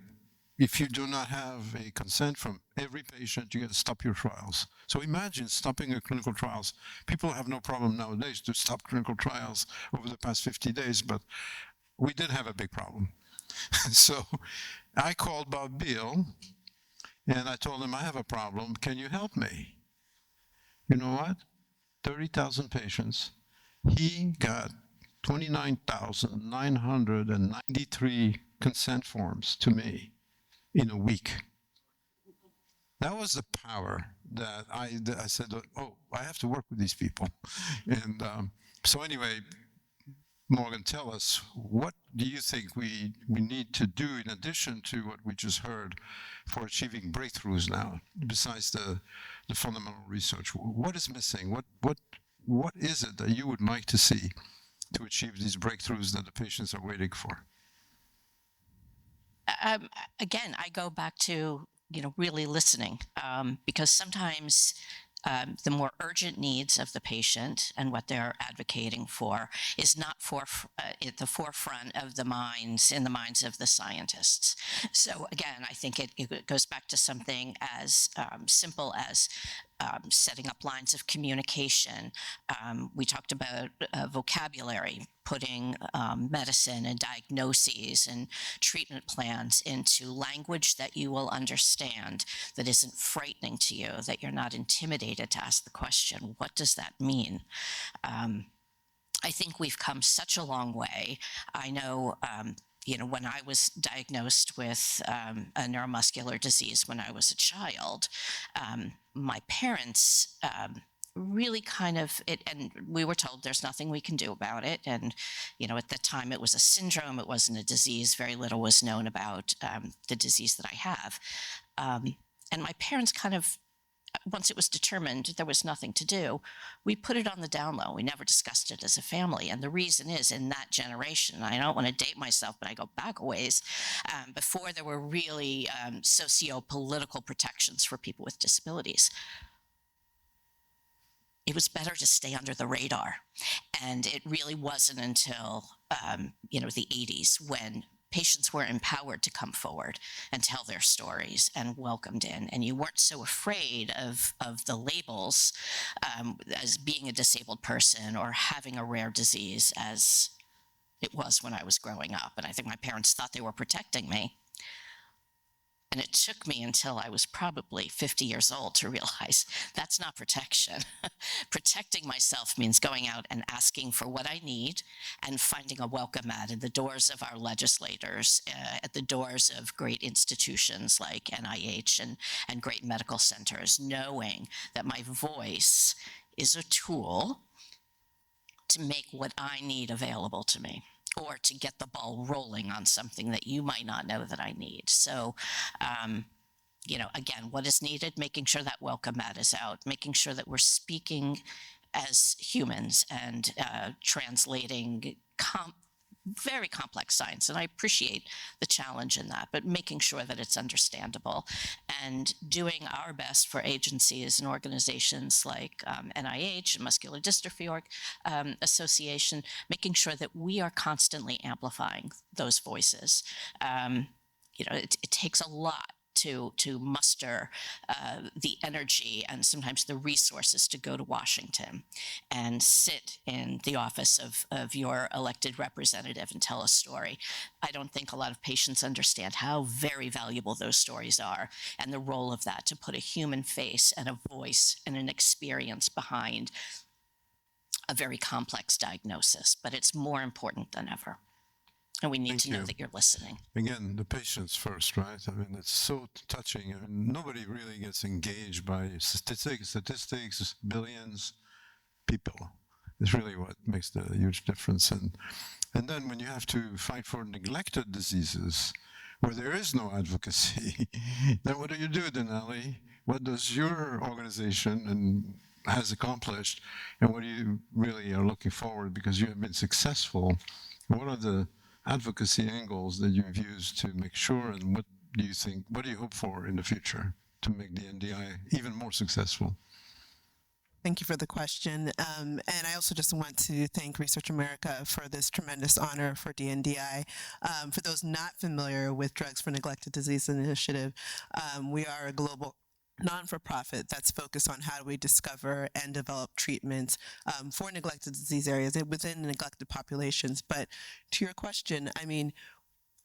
if you do not have a consent from every patient, you got to stop your trials. So imagine stopping your clinical trials. People have no problem nowadays to stop clinical trials over the past 50 days, but we did have a big problem. So I called Bob Beal, and I told him, I have a problem. Can you help me? You know what? 30,000 patients. He got 29,993 consent forms to me in a week. That was the power that I said, oh, I have to work with these people. And so anyway, Morgan, tell us, what do you think we need to do in addition to what we just heard for achieving breakthroughs now, besides the fundamental research? What is missing? What is it that you would like to see to achieve these breakthroughs that the patients are waiting for? Again, I go back to, really listening, because sometimes the more urgent needs of the patient and what they're advocating for is not at the forefront of the minds of the scientists. So again, I think it goes back to something as simple as setting up lines of communication. We talked about vocabulary, putting medicine and diagnoses and treatment plans into language that you will understand, that isn't frightening to you, that you're not intimidated to ask the question, what does that mean? I think we've come such a long way. I know, when I was diagnosed with a neuromuscular disease when I was a child, my parents really and we were told there's nothing we can do about it. And, at the time it was a syndrome, it wasn't a disease. Very little was known about the disease that I have. And my parents once it was determined there was nothing to do, we put it on the down low. We never discussed it as a family. And the reason is, in that generation, I don't want to date myself, but I go back a ways, before there were really socio-political protections for people with disabilities, it was better to stay under the radar. And it really wasn't until, the 80s when patients were empowered to come forward and tell their stories and welcomed in. And you weren't so afraid of the labels as being a disabled person or having a rare disease as it was when I was growing up. And I think my parents thought they were protecting me. And it took me until I was probably 50 years old to realize that's not protection. Protecting myself means going out and asking for what I need and finding a welcome at the doors of our legislators, at the doors of great institutions like NIH and great medical centers, knowing that my voice is a tool to make what I need available to me, or to get the ball rolling on something that you might not know that I need. So, again, what is needed? Making sure that welcome mat is out, making sure that we're speaking as humans and translating very complex science. And I appreciate the challenge in that, but making sure that it's understandable and doing our best for agencies and organizations like NIH, Muscular Dystrophy Association, making sure that we are constantly amplifying those voices. It takes a lot to muster the energy and sometimes the resources to go to Washington and sit in the office of your elected representative and tell a story. I don't think a lot of patients understand how very valuable those stories are and the role of that to put a human face and a voice and an experience behind a very complex diagnosis. But it's more important than ever. And we need Thank to know you. that you're listening. Again, the patients first, right? I mean, it's so touching. I mean, nobody really gets engaged by statistics, billions, people. It's really what makes the huge difference. And then when you have to fight for neglected diseases where there is no advocacy, then what do you do, Denali? What does your organization and has accomplished, and what do you really are looking forward, because you have been successful? What are the advocacy angles that you've used to make sure, and what do you hope for in the future to make the NDI even more successful? Thank you for the question. And I also just want to thank Research America for this tremendous honor for DNDI. For those not familiar with Drugs for Neglected Disease Initiative, we are a global non-for-profit that's focused on how do we discover and develop treatments for neglected disease areas within neglected populations. But to your question, I mean,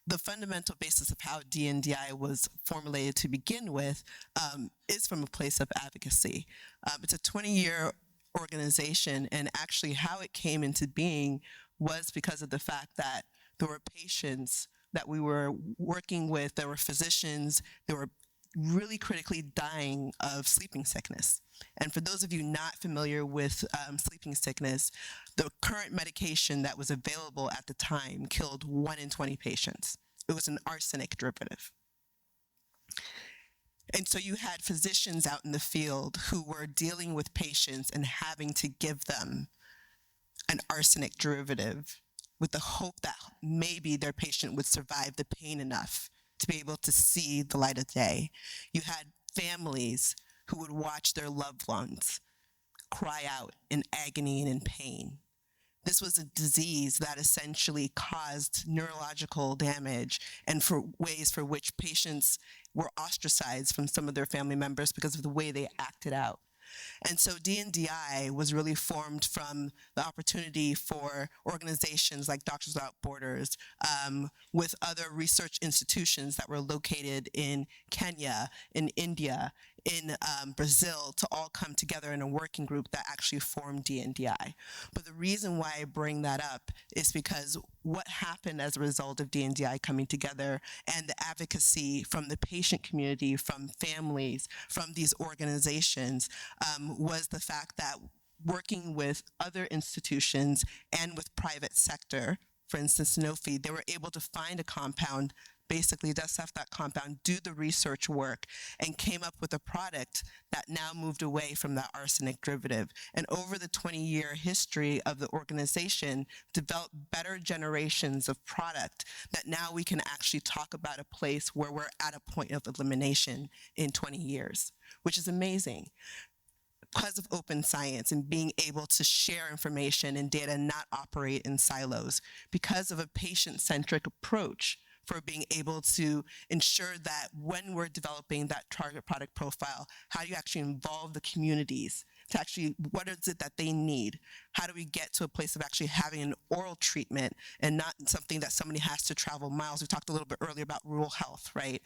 the fundamental basis of how DNDI was formulated to begin with is from a place of advocacy. It's a 20-year organization, and actually how it came into being was because of the fact that there were patients that we were working with, there were physicians, there were really critically dying of sleeping sickness. And for those of you not familiar with sleeping sickness, the current medication that was available at the time killed 1 in 20 patients. It was an arsenic derivative. And so you had physicians out in the field who were dealing with patients and having to give them an arsenic derivative with the hope that maybe their patient would survive the pain enough to be able to see the light of day. You had families who would watch their loved ones cry out in agony and in pain. This was a disease that essentially caused neurological damage and for ways for which patients were ostracized from some of their family members because of the way they acted out. And so DNDI was really formed from the opportunity for organizations like Doctors Without Borders with other research institutions that were located in Kenya, in India, in Brazil, to all come together in a working group that actually formed DNDI. But the reason why I bring that up is because what happened as a result of DNDI coming together and the advocacy from the patient community, from families, from these organizations, was the fact that working with other institutions and with private sector, for instance, Sanofi, they were able to find a compound, basically dust off that compound, do the research work, and came up with a product that now moved away from that arsenic derivative. And over the 20-year history of the organization, developed better generations of product that now we can actually talk about a place where we're at a point of elimination in 20 years, which is amazing. Because of open science and being able to share information and data and not operate in silos, because of a patient-centric approach for being able to ensure that when we're developing that target product profile, how do you actually involve the communities to actually, what is it that they need? How do we get to a place of actually having an oral treatment and not something that somebody has to travel miles? We talked a little bit earlier about rural health, right?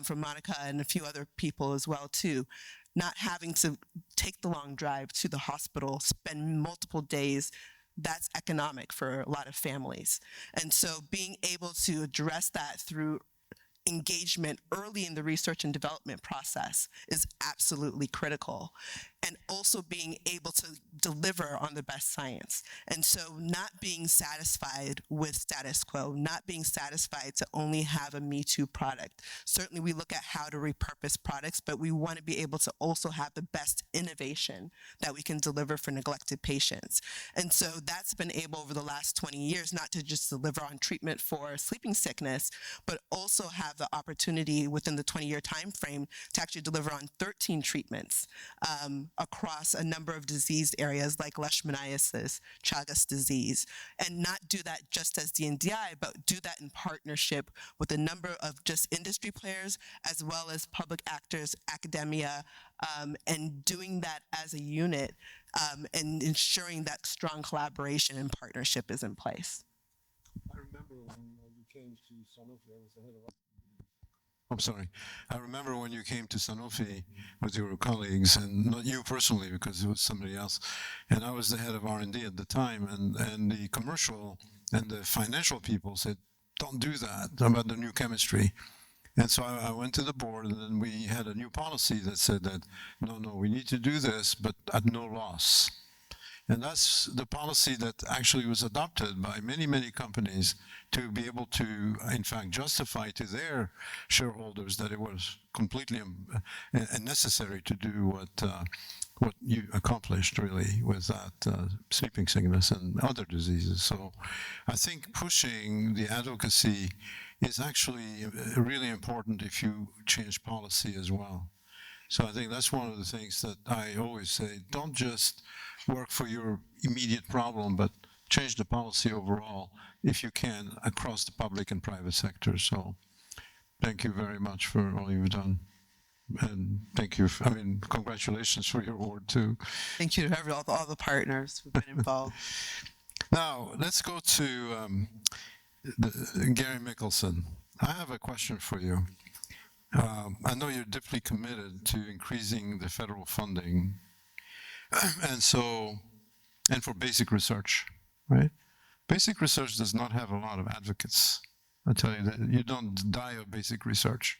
From Monica and a few other people as well too. Not having to take the long drive to the hospital, spend multiple days, that's economic for a lot of families. And so being able to address that through engagement early in the research and development process is absolutely critical. And also being able to deliver on the best science. And so not being satisfied with status quo, not being satisfied to only have a Me Too product. Certainly we look at how to repurpose products, but we want to be able to also have the best innovation that we can deliver for neglected patients. And so that's been able over the last 20 years, not to just deliver on treatment for sleeping sickness, but also have have the opportunity within the 20-year time frame to actually deliver on 13 treatments across a number of diseased areas like leishmaniasis, Chagas disease, and not do that just as DNDi, but do that in partnership with a number of just industry players as well as public actors, academia, and doing that as a unit and ensuring that strong collaboration and partnership is in place. I remember when you came to Sanofi, I was the head of. I'm sorry. I remember when you came to Sanofi with your colleagues, and not you personally, because it was somebody else, and I was the head of R&D at the time, and the commercial and the financial people said, "Don't do that about the new chemistry." And so I went to the board, and then we had a new policy that said that no, we need to do this, but at no loss. And that's the policy that actually was adopted by many, many companies to be able to, in fact, justify to their shareholders that it was completely necessary to do what you accomplished really with that sleeping sickness and other diseases. So I think pushing the advocacy is actually really important if you change policy as well. So I think that's one of the things that I always say, don't just work for your immediate problem, but change the policy overall, if you can, across the public and private sector. So thank you very much for all you've done. And thank you, congratulations for your award too. Thank you to all the partners who've been involved. Now, let's go to Gary Mickelson. I have a question for you. I know you're deeply committed to increasing the federal funding, and for basic research, right? Basic research does not have a lot of advocates. I tell you that you don't die of basic research,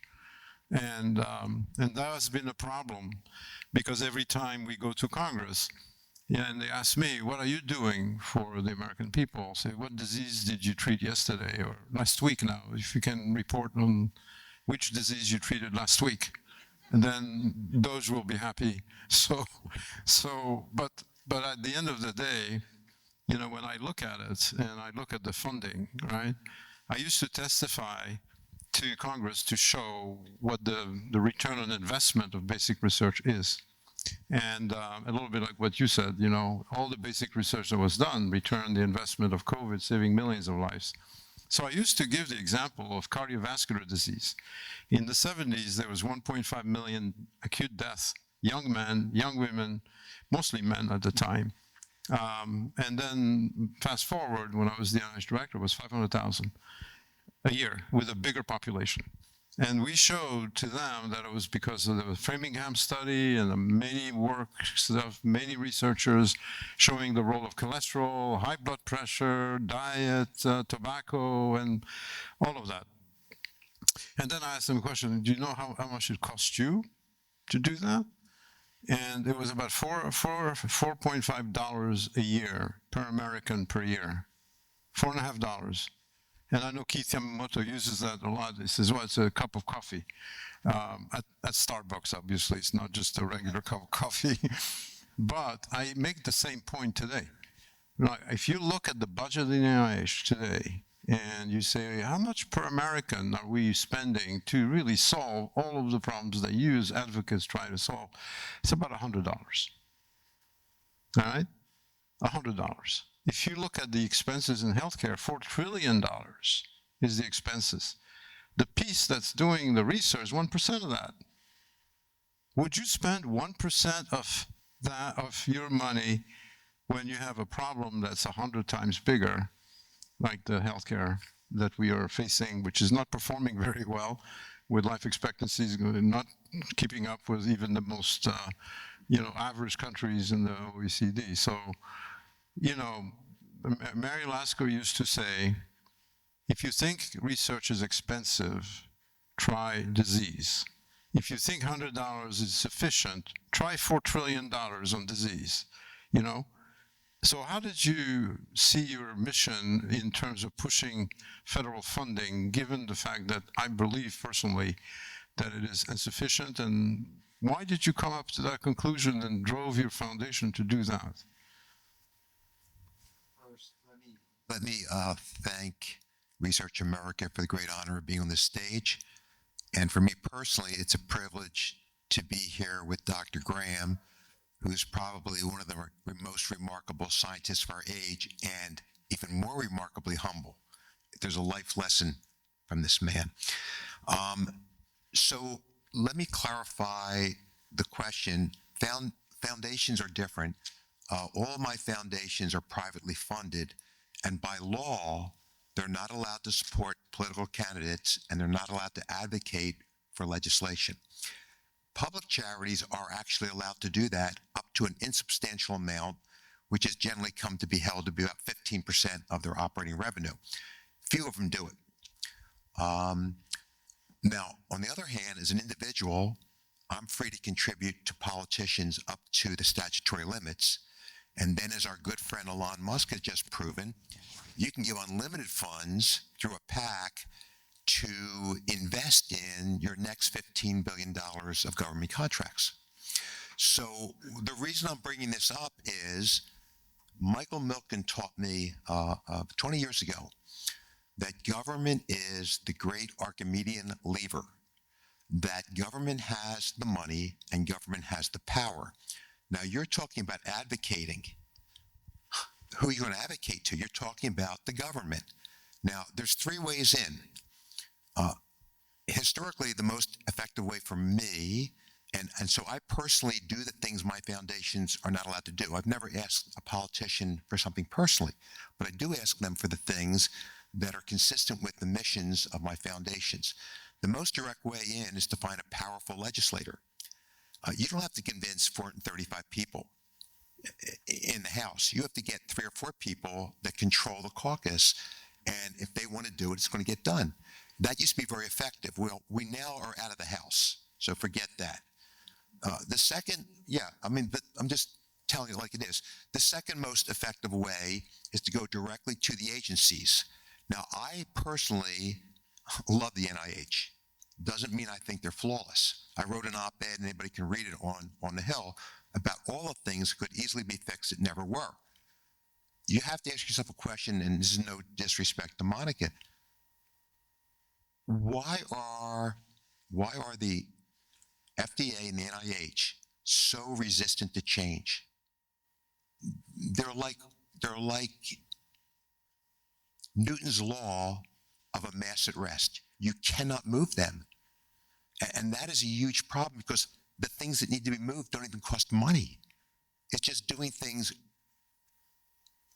and that has been a problem because every time we go to Congress, and they ask me, "What are you doing for the American people?" I'll say, "What disease did you treat yesterday or last week?" Now, if you can report on which disease you treated last week, and then those will be happy. But at the end of the day, when I look at it and I look at the funding, right? I used to testify to Congress to show what the return on investment of basic research is. And a little bit like what you said, all the basic research that was done returned the investment of COVID, saving millions of lives. So I used to give the example of cardiovascular disease. In the 70s, there was 1.5 million acute deaths, young men, young women, mostly men at the time. And then fast forward, when I was the NIH director, it was 500,000 a year with a bigger population. And we showed to them that it was because of the Framingham study and the many works of many researchers showing the role of cholesterol, high blood pressure, diet, tobacco, and all of that. And then I asked them a question, do you know how much it cost you to do that? And it was about $4.5 a year per American per year, $4.50. And I know Keith Yamamoto uses that a lot. He says, well, it's a cup of coffee. At Starbucks, obviously, it's not just a regular cup of coffee. But I make the same point today. If you look at the budget of the NIH today, and you say, how much per American are we spending to really solve all of the problems that you as advocates try to solve? It's about $100. All right? $100. If you look at the expenses in healthcare, $4 trillion is the expenses. The piece that's doing the research, 1% of that. Would you spend 1% of that, of your money, when you have a problem that's 100 times bigger, like the healthcare that we are facing, which is not performing very well, with life expectancies not keeping up with even the most, average countries in the OECD. So, Mary Lasker used to say, if you think research is expensive, try disease. If you think $100 is sufficient, try $4 trillion on disease, So how did you see your mission in terms of pushing federal funding, given the fact that I believe personally that it is insufficient? And why did you come up to that conclusion and drove your foundation to do that? First, let me thank Research America for the great honor of being on this stage. And for me personally, it's a privilege to be here with Dr. Graham, who's probably one of the most remarkable scientists of our age, and even more remarkably humble. There's a life lesson from this man. So let me clarify the question. Foundations are different. All my foundations are privately funded, and by law, they're not allowed to support political candidates, and they're not allowed to advocate for legislation. Public charities are actually allowed to do that up to an insubstantial amount, which has generally come to be held to be about 15% of their operating revenue. Few of them do it. Now, on the other hand, as an individual, I'm free to contribute to politicians up to the statutory limits. And then, as our good friend Elon Musk has just proven, you can give unlimited funds through a PAC to invest in your next $15 billion of government contracts. So the reason I'm bringing this up is Michael Milken taught me 20 years ago that government is the great Archimedean lever, that government has the money and government has the power. Now, you're talking about advocating. Who are you going to advocate to? You're talking about the government. Now, there's three ways in. Historically, the most effective way for me, and so I personally do the things my foundations are not allowed to do. I've never asked a politician for something personally, but I do ask them for the things that are consistent with the missions of my foundations. The most direct way in is to find a powerful legislator. You don't have to convince 435 people in the House. You have to get 3 or 4 people that control the caucus, and if they want to do it, it's going to get done. That used to be very effective. Well, we now are out of the House, so forget that. The second, but I'm just telling you like it is. The second most effective way is to go directly to the agencies. Now, I personally love the NIH. Doesn't mean I think they're flawless. I wrote an op-ed, and anybody can read it on the Hill, about all the things that could easily be fixed that never were. You have to ask yourself a question, and this is no disrespect to Monica. Why are the FDA and the NIH so resistant to change? They're like Newton's law of a mass at rest. You cannot move them. And that is a huge problem because the things that need to be moved don't even cost money. It's just doing things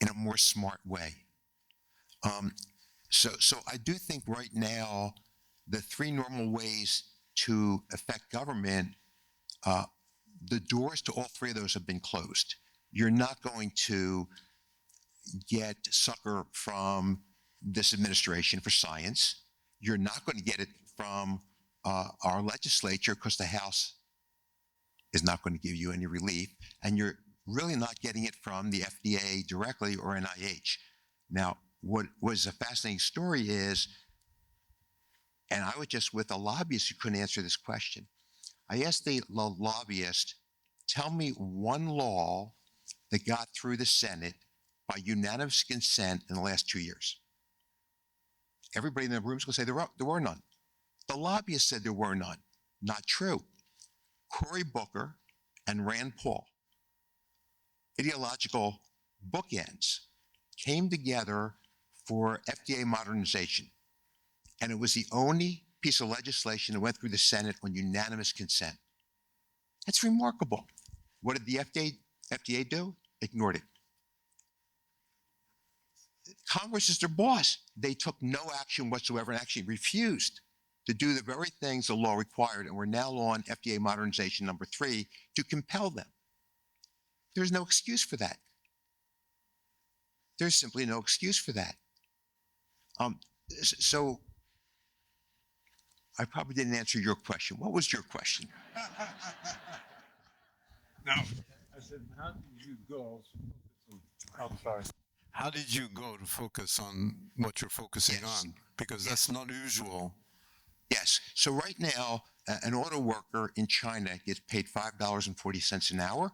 in a more smart way. So I do think right now the 3 normal ways to affect government, the doors to all 3 of those have been closed. You're not going to get succor from this administration for science. You're not going to get it from our legislature because the House is not going to give you any relief, and you're really not getting it from the FDA directly or NIH. Now, what was a fascinating story is, and I was just with a lobbyist who couldn't answer this question. I asked the lobbyist, tell me one law that got through the Senate by unanimous consent in the last 2 years. Everybody in the room is going to say there were none. The lobbyist said there were none. Not true. Cory Booker and Rand Paul, ideological bookends, came together for FDA modernization. And it was the only piece of legislation that went through the Senate on unanimous consent. That's remarkable. What did the FDA do? Ignored it. Congress is their boss. They took no action whatsoever and actually refused to do the very things the law required, and we're now on FDA modernization number 3 to compel them. There's no excuse for that. There's simply no excuse for that. So I probably didn't answer your question. What was your question? No, I said, how did you go? I'm sorry. How did you go to focus on what you're focusing on? Because that's not usual. Yes. So right now, an auto worker in China gets paid $5.40 an hour.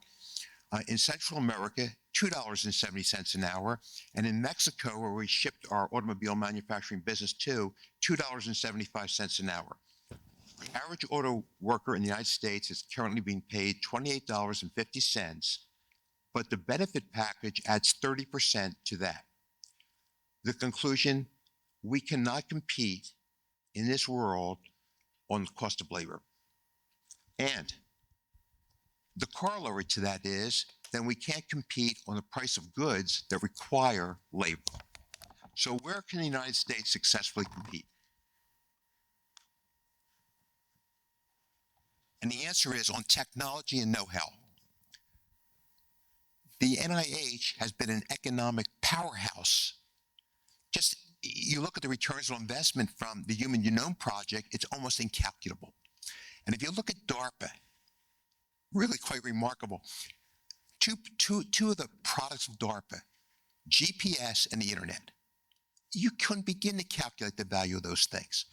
In Central America, $2.70 an hour. And in Mexico, where we shipped our automobile manufacturing business to, $2.75 an hour. The average auto worker in the United States is currently being paid $28.50, but the benefit package adds 30% to that. The conclusion, we cannot compete in this world on the cost of labor. And the corollary to that is, then we can't compete on the price of goods that require labor. So where can the United States successfully compete? And the answer is on technology and know-how. The NIH has been an economic powerhouse. Just, you look at the returns on investment from the Human Genome Project, it's almost incalculable. And if you look at DARPA, really quite remarkable. Two of the products of DARPA, GPS and the internet. You couldn't begin to calculate the value of those things.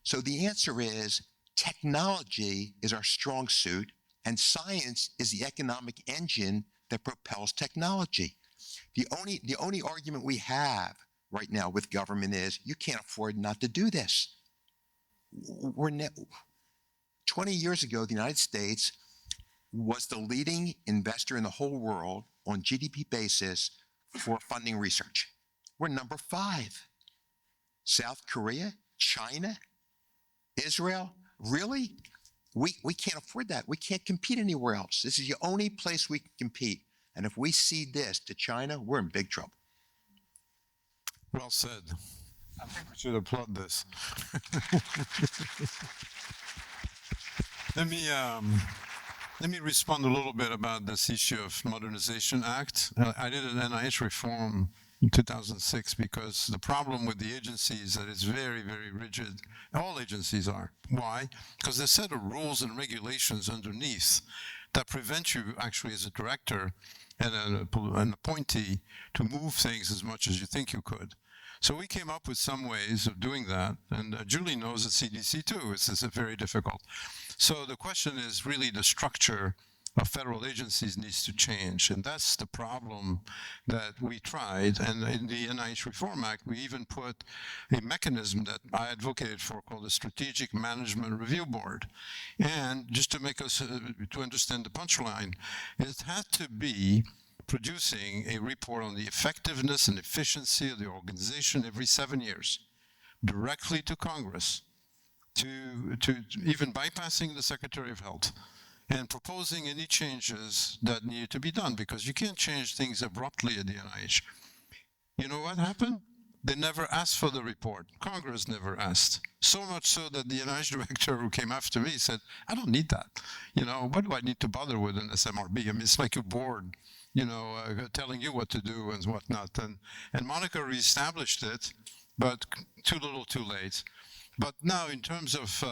So the answer is technology is our strong suit, and science is the economic engine that propels technology. The only argument we have right now with government is you can't afford not to do this. 20 years ago, the United States was the leading investor in the whole world on GDP basis for funding research. We're number 5. South Korea, China, Israel, really? We can't afford that. We can't compete anywhere else. This is the only place we can compete. And if we cede this to China, we're in big trouble. Well said. I think we should applaud this. Let me respond a little bit about this issue of Modernization Act. I did an NIH reform in 2006 because the problem with the agency is that it's very, very rigid. All agencies are. Why? Because there's a set of rules and regulations underneath that prevent you actually as a director and an appointee to move things as much as you think you could. So we came up with some ways of doing that, and Julie knows at CDC too, it's very difficult. So the question is really the structure of federal agencies needs to change, and that's the problem that we tried. And in the NIH Reform Act, we even put a mechanism that I advocated for called the Strategic Management Review Board. And just to make us, to understand the punchline, it had to be producing a report on the effectiveness and efficiency of the organization every 7 years, directly to Congress, to even bypassing the Secretary of Health and proposing any changes that needed to be done, because you can't change things abruptly at the NIH. You know what happened? They never asked for the report. Congress never asked. So much so that the NIH director who came after me said, I don't need that. You know, what do I need to bother with an SMRB? I mean, it's like a board, you know, telling you what to do and whatnot. And Monica reestablished it, but too little, too late. But now, in terms of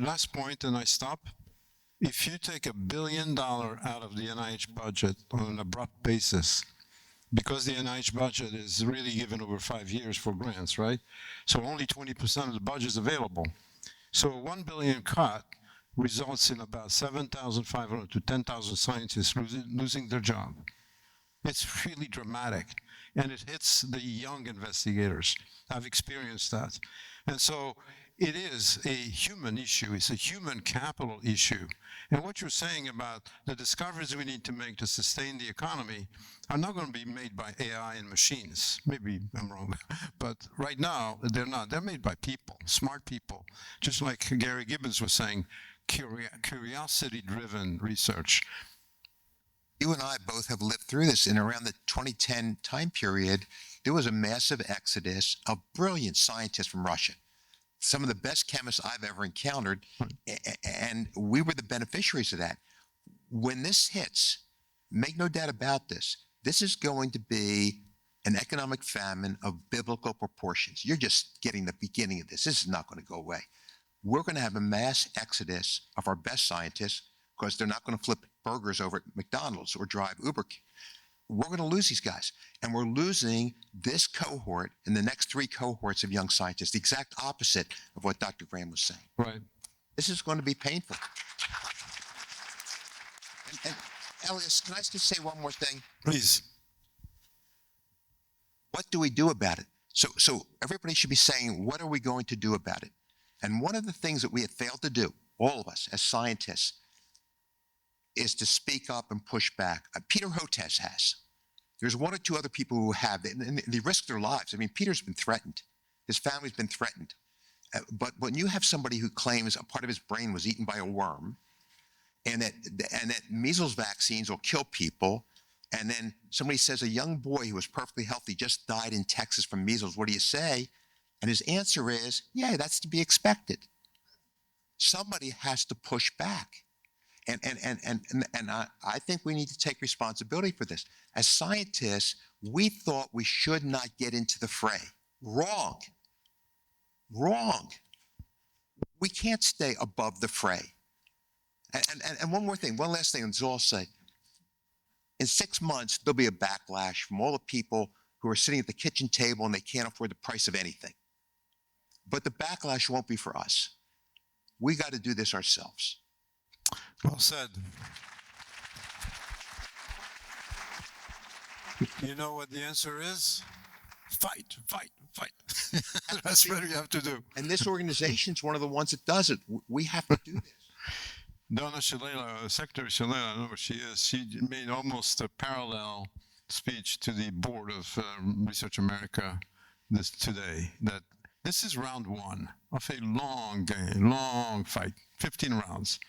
last point, and I stop. If you take $1 billion out of the NIH budget on an abrupt basis, because the NIH budget is really given over 5 years for grants, right? So only 20% of the budget is available. So a $1 billion cut results in about 7,500 to 10,000 scientists losing their job. It's really dramatic, and it hits the young investigators. I've experienced that. And so it is a human issue. It's a human capital issue. And what you're saying about the discoveries we need to make to sustain the economy are not going to be made by AI and machines. Maybe I'm wrong, but right now they're not. They're made by people, smart people. Just like Gary Gibbons was saying, curiosity-driven research. You and I both have lived through this. In around the 2010 time period, there was a massive exodus of brilliant scientists from Russia. Some of the best chemists I've ever encountered, and we were the beneficiaries of that. When this hits, make no doubt about this, this is going to be an economic famine of biblical proportions. You're just getting the beginning of this. This is not going to go away. We're going to have a mass exodus of our best scientists because they're not going to flip burgers over at McDonald's or drive Uber. We're going to lose these guys. And we're losing this cohort and the next 3 cohorts of young scientists, the exact opposite of what Dr. Graham was saying. Right. This is going to be painful. And Elias, can I just say one more thing? Please. What do we do about it? So everybody should be saying, what are we going to do about it? And one of the things that we have failed to do, all of us as scientists, is to speak up and push back. Peter Hotez has. There's one or two other people who have, and they risk their lives. I mean, Peter's been threatened. His family's been threatened. But when you have somebody who claims a part of his brain was eaten by a worm, and that measles vaccines will kill people, and then somebody says a young boy who was perfectly healthy just died in Texas from measles, what do you say? And his answer is, yeah, that's to be expected. Somebody has to push back. And I think we need to take responsibility for this. As scientists, we thought we should not get into the fray. Wrong. Wrong. We can't stay above the fray. And one more thing, one last thing, and I'll say. In 6 months, there'll be a backlash from all the people who are sitting at the kitchen table and they can't afford the price of anything. But the backlash won't be for us. We got to do this ourselves. Well said. You know what the answer is? Fight, fight, fight. That's what we have to do. And this organization's one of the ones that does it. We have to do this. Donna Shalala, Secretary Shalala, I know where she is, she made almost a parallel speech to the board of Research America today, that this is round one of a long game, long fight, 15 rounds.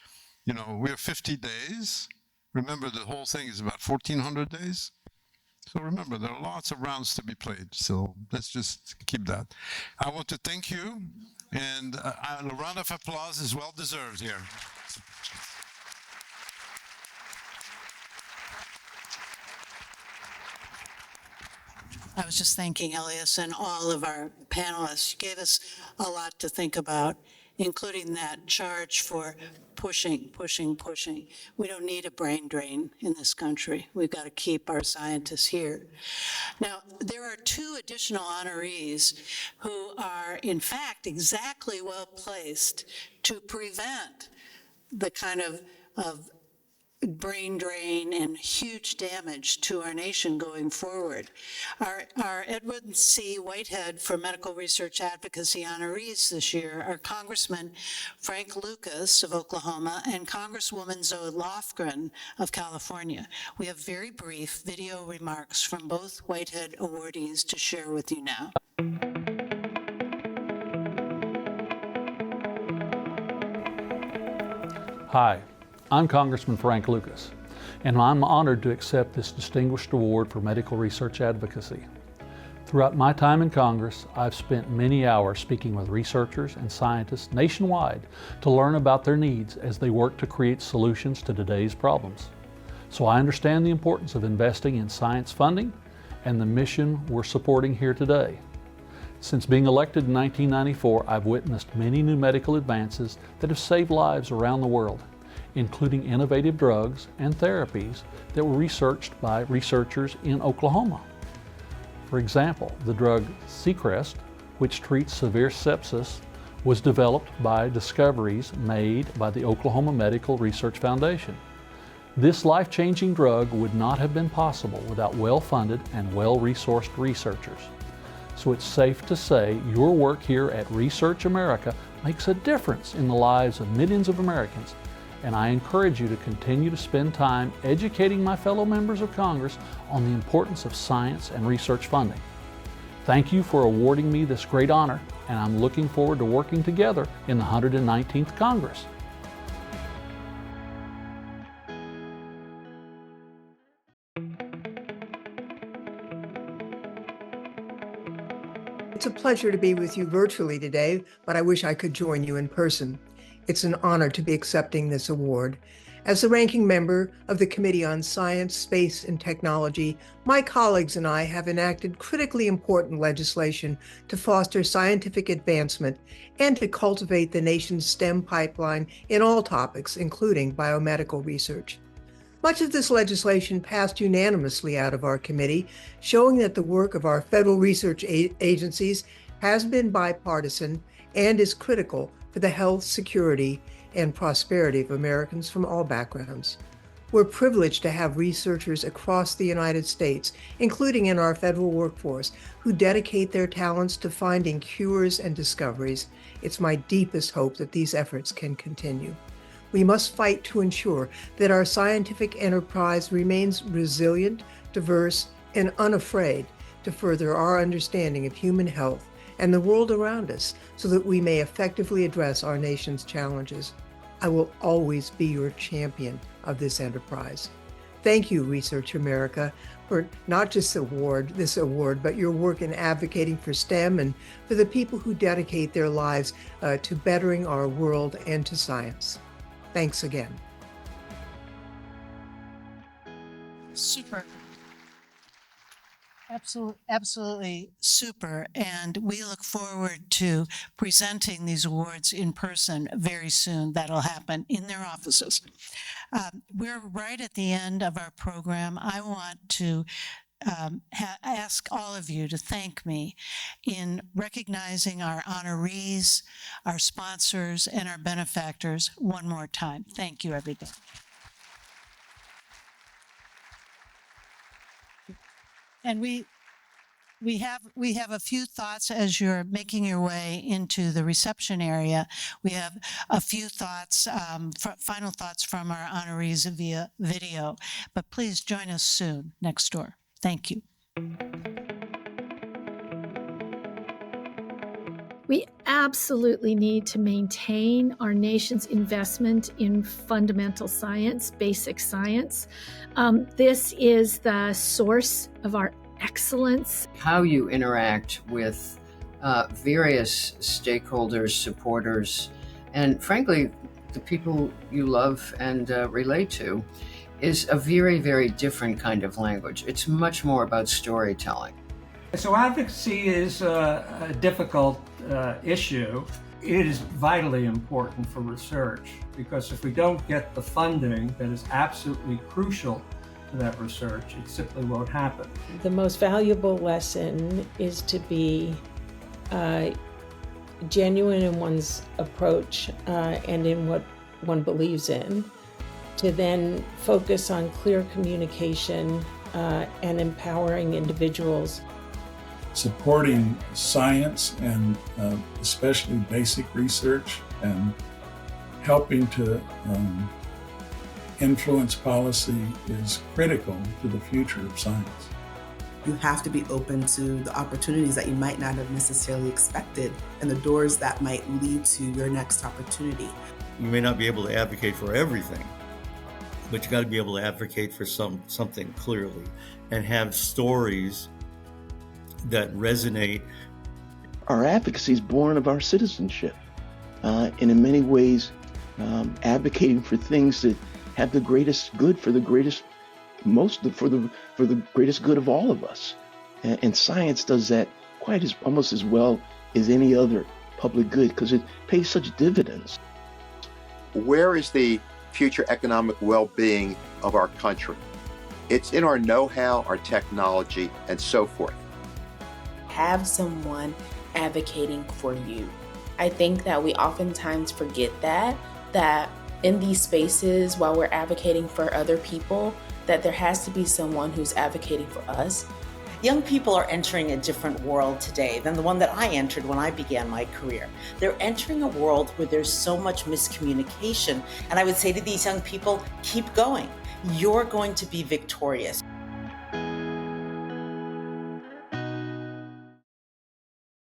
You know, we have 50 days. Remember, the whole thing is about 1,400 days. So remember, there are lots of rounds to be played. So let's just keep that. I want to thank you, and a round of applause is well deserved here. I was just thanking Elias and all of our panelists. You gave us a lot to think about, including that charge for pushing. We don't need a brain drain in this country. We've got to keep our scientists here. Now, there are 2 additional honorees who are, in fact, exactly well placed to prevent the kind of brain drain and huge damage to our nation going forward. Our Edward C. Whitehead for Medical Research Advocacy honorees this year are Congressman Frank Lucas of Oklahoma and Congresswoman Zoe Lofgren of California. We have very brief video remarks from both Whitehead awardees to share with you now. Hi. I'm Congressman Frank Lucas, and I'm honored to accept this distinguished award for medical research advocacy. Throughout my time in Congress, I've spent many hours speaking with researchers and scientists nationwide to learn about their needs as they work to create solutions to today's problems. So I understand the importance of investing in science funding and the mission we're supporting here today. Since being elected in 1994, I've witnessed many new medical advances that have saved lives around the world, including innovative drugs and therapies that were researched by researchers in Oklahoma. For example, the drug Seacrest, which treats severe sepsis, was developed by discoveries made by the Oklahoma Medical Research Foundation. This life-changing drug would not have been possible without well-funded and well-resourced researchers. So it's safe to say your work here at Research America makes a difference in the lives of millions of Americans, and I encourage you to continue to spend time educating my fellow members of Congress on the importance of science and research funding. Thank you for awarding me this great honor, and I'm looking forward to working together in the 119th Congress. It's a pleasure to be with you virtually today, but I wish I could join you in person. It's an honor to be accepting this award. As the ranking member of the Committee on Science, Space, and Technology, my colleagues and I have enacted critically important legislation to foster scientific advancement and to cultivate the nation's STEM pipeline in all topics, including biomedical research. Much of this legislation passed unanimously out of our committee, showing that the work of our federal research agencies has been bipartisan and is critical for the health, security, and prosperity of Americans from all backgrounds. We're privileged to have researchers across the United States, including in our federal workforce, who dedicate their talents to finding cures and discoveries. It's my deepest hope that these efforts can continue. We must fight to ensure that our scientific enterprise remains resilient, diverse, and unafraid to further our understanding of human health and the world around us so that we may effectively address our nation's challenges. I will always be your champion of this enterprise. Thank you, Research America, for not just this award, but your work in advocating for STEM and for the people who dedicate their lives to bettering our world and to science. Thanks again. Super. Absolutely super. And we look forward to presenting these awards in person very soon. That'll happen in their offices. We're right at the end of our program. I want to ask all of you to thank me in recognizing our honorees, our sponsors, and our benefactors one more time. Thank you, everybody. And we have a few thoughts as you're making your way into the reception area. We have a few thoughts, final thoughts from our honorees via video. But please join us soon next door. Thank you. We absolutely need to maintain our nation's investment in fundamental science, basic science. This is the source of our excellence. How you interact with various stakeholders, supporters, and frankly, the people you love and relate to is a very, very different kind of language. It's much more about storytelling. So advocacy is a difficult issue. It is vitally important for research because if we don't get the funding that is absolutely crucial to that research, it simply won't happen. The most valuable lesson is to be genuine in one's approach and in what one believes in, to then focus on clear communication and empowering individuals. Supporting science and especially basic research and helping to influence policy is critical to the future of science. You have to be open to the opportunities that you might not have necessarily expected and the doors that might lead to your next opportunity. You may not be able to advocate for everything, but you got to be able to advocate for something clearly and have stories that resonate. Our advocacy is born of our citizenship, and in many ways, advocating for things that have the greatest good for the greatest, for the greatest good of all of us. And science does that almost as well as any other public good because it pays such dividends. Where is the future economic well-being of our country? It's in our know-how, our technology, and so forth. Have someone advocating for you. I think that we oftentimes forget that in these spaces, while we're advocating for other people, that there has to be someone who's advocating for us. Young people are entering a different world today than the one that I entered when I began my career. They're entering a world where there's so much miscommunication. And I would say to these young people, keep going. You're going to be victorious.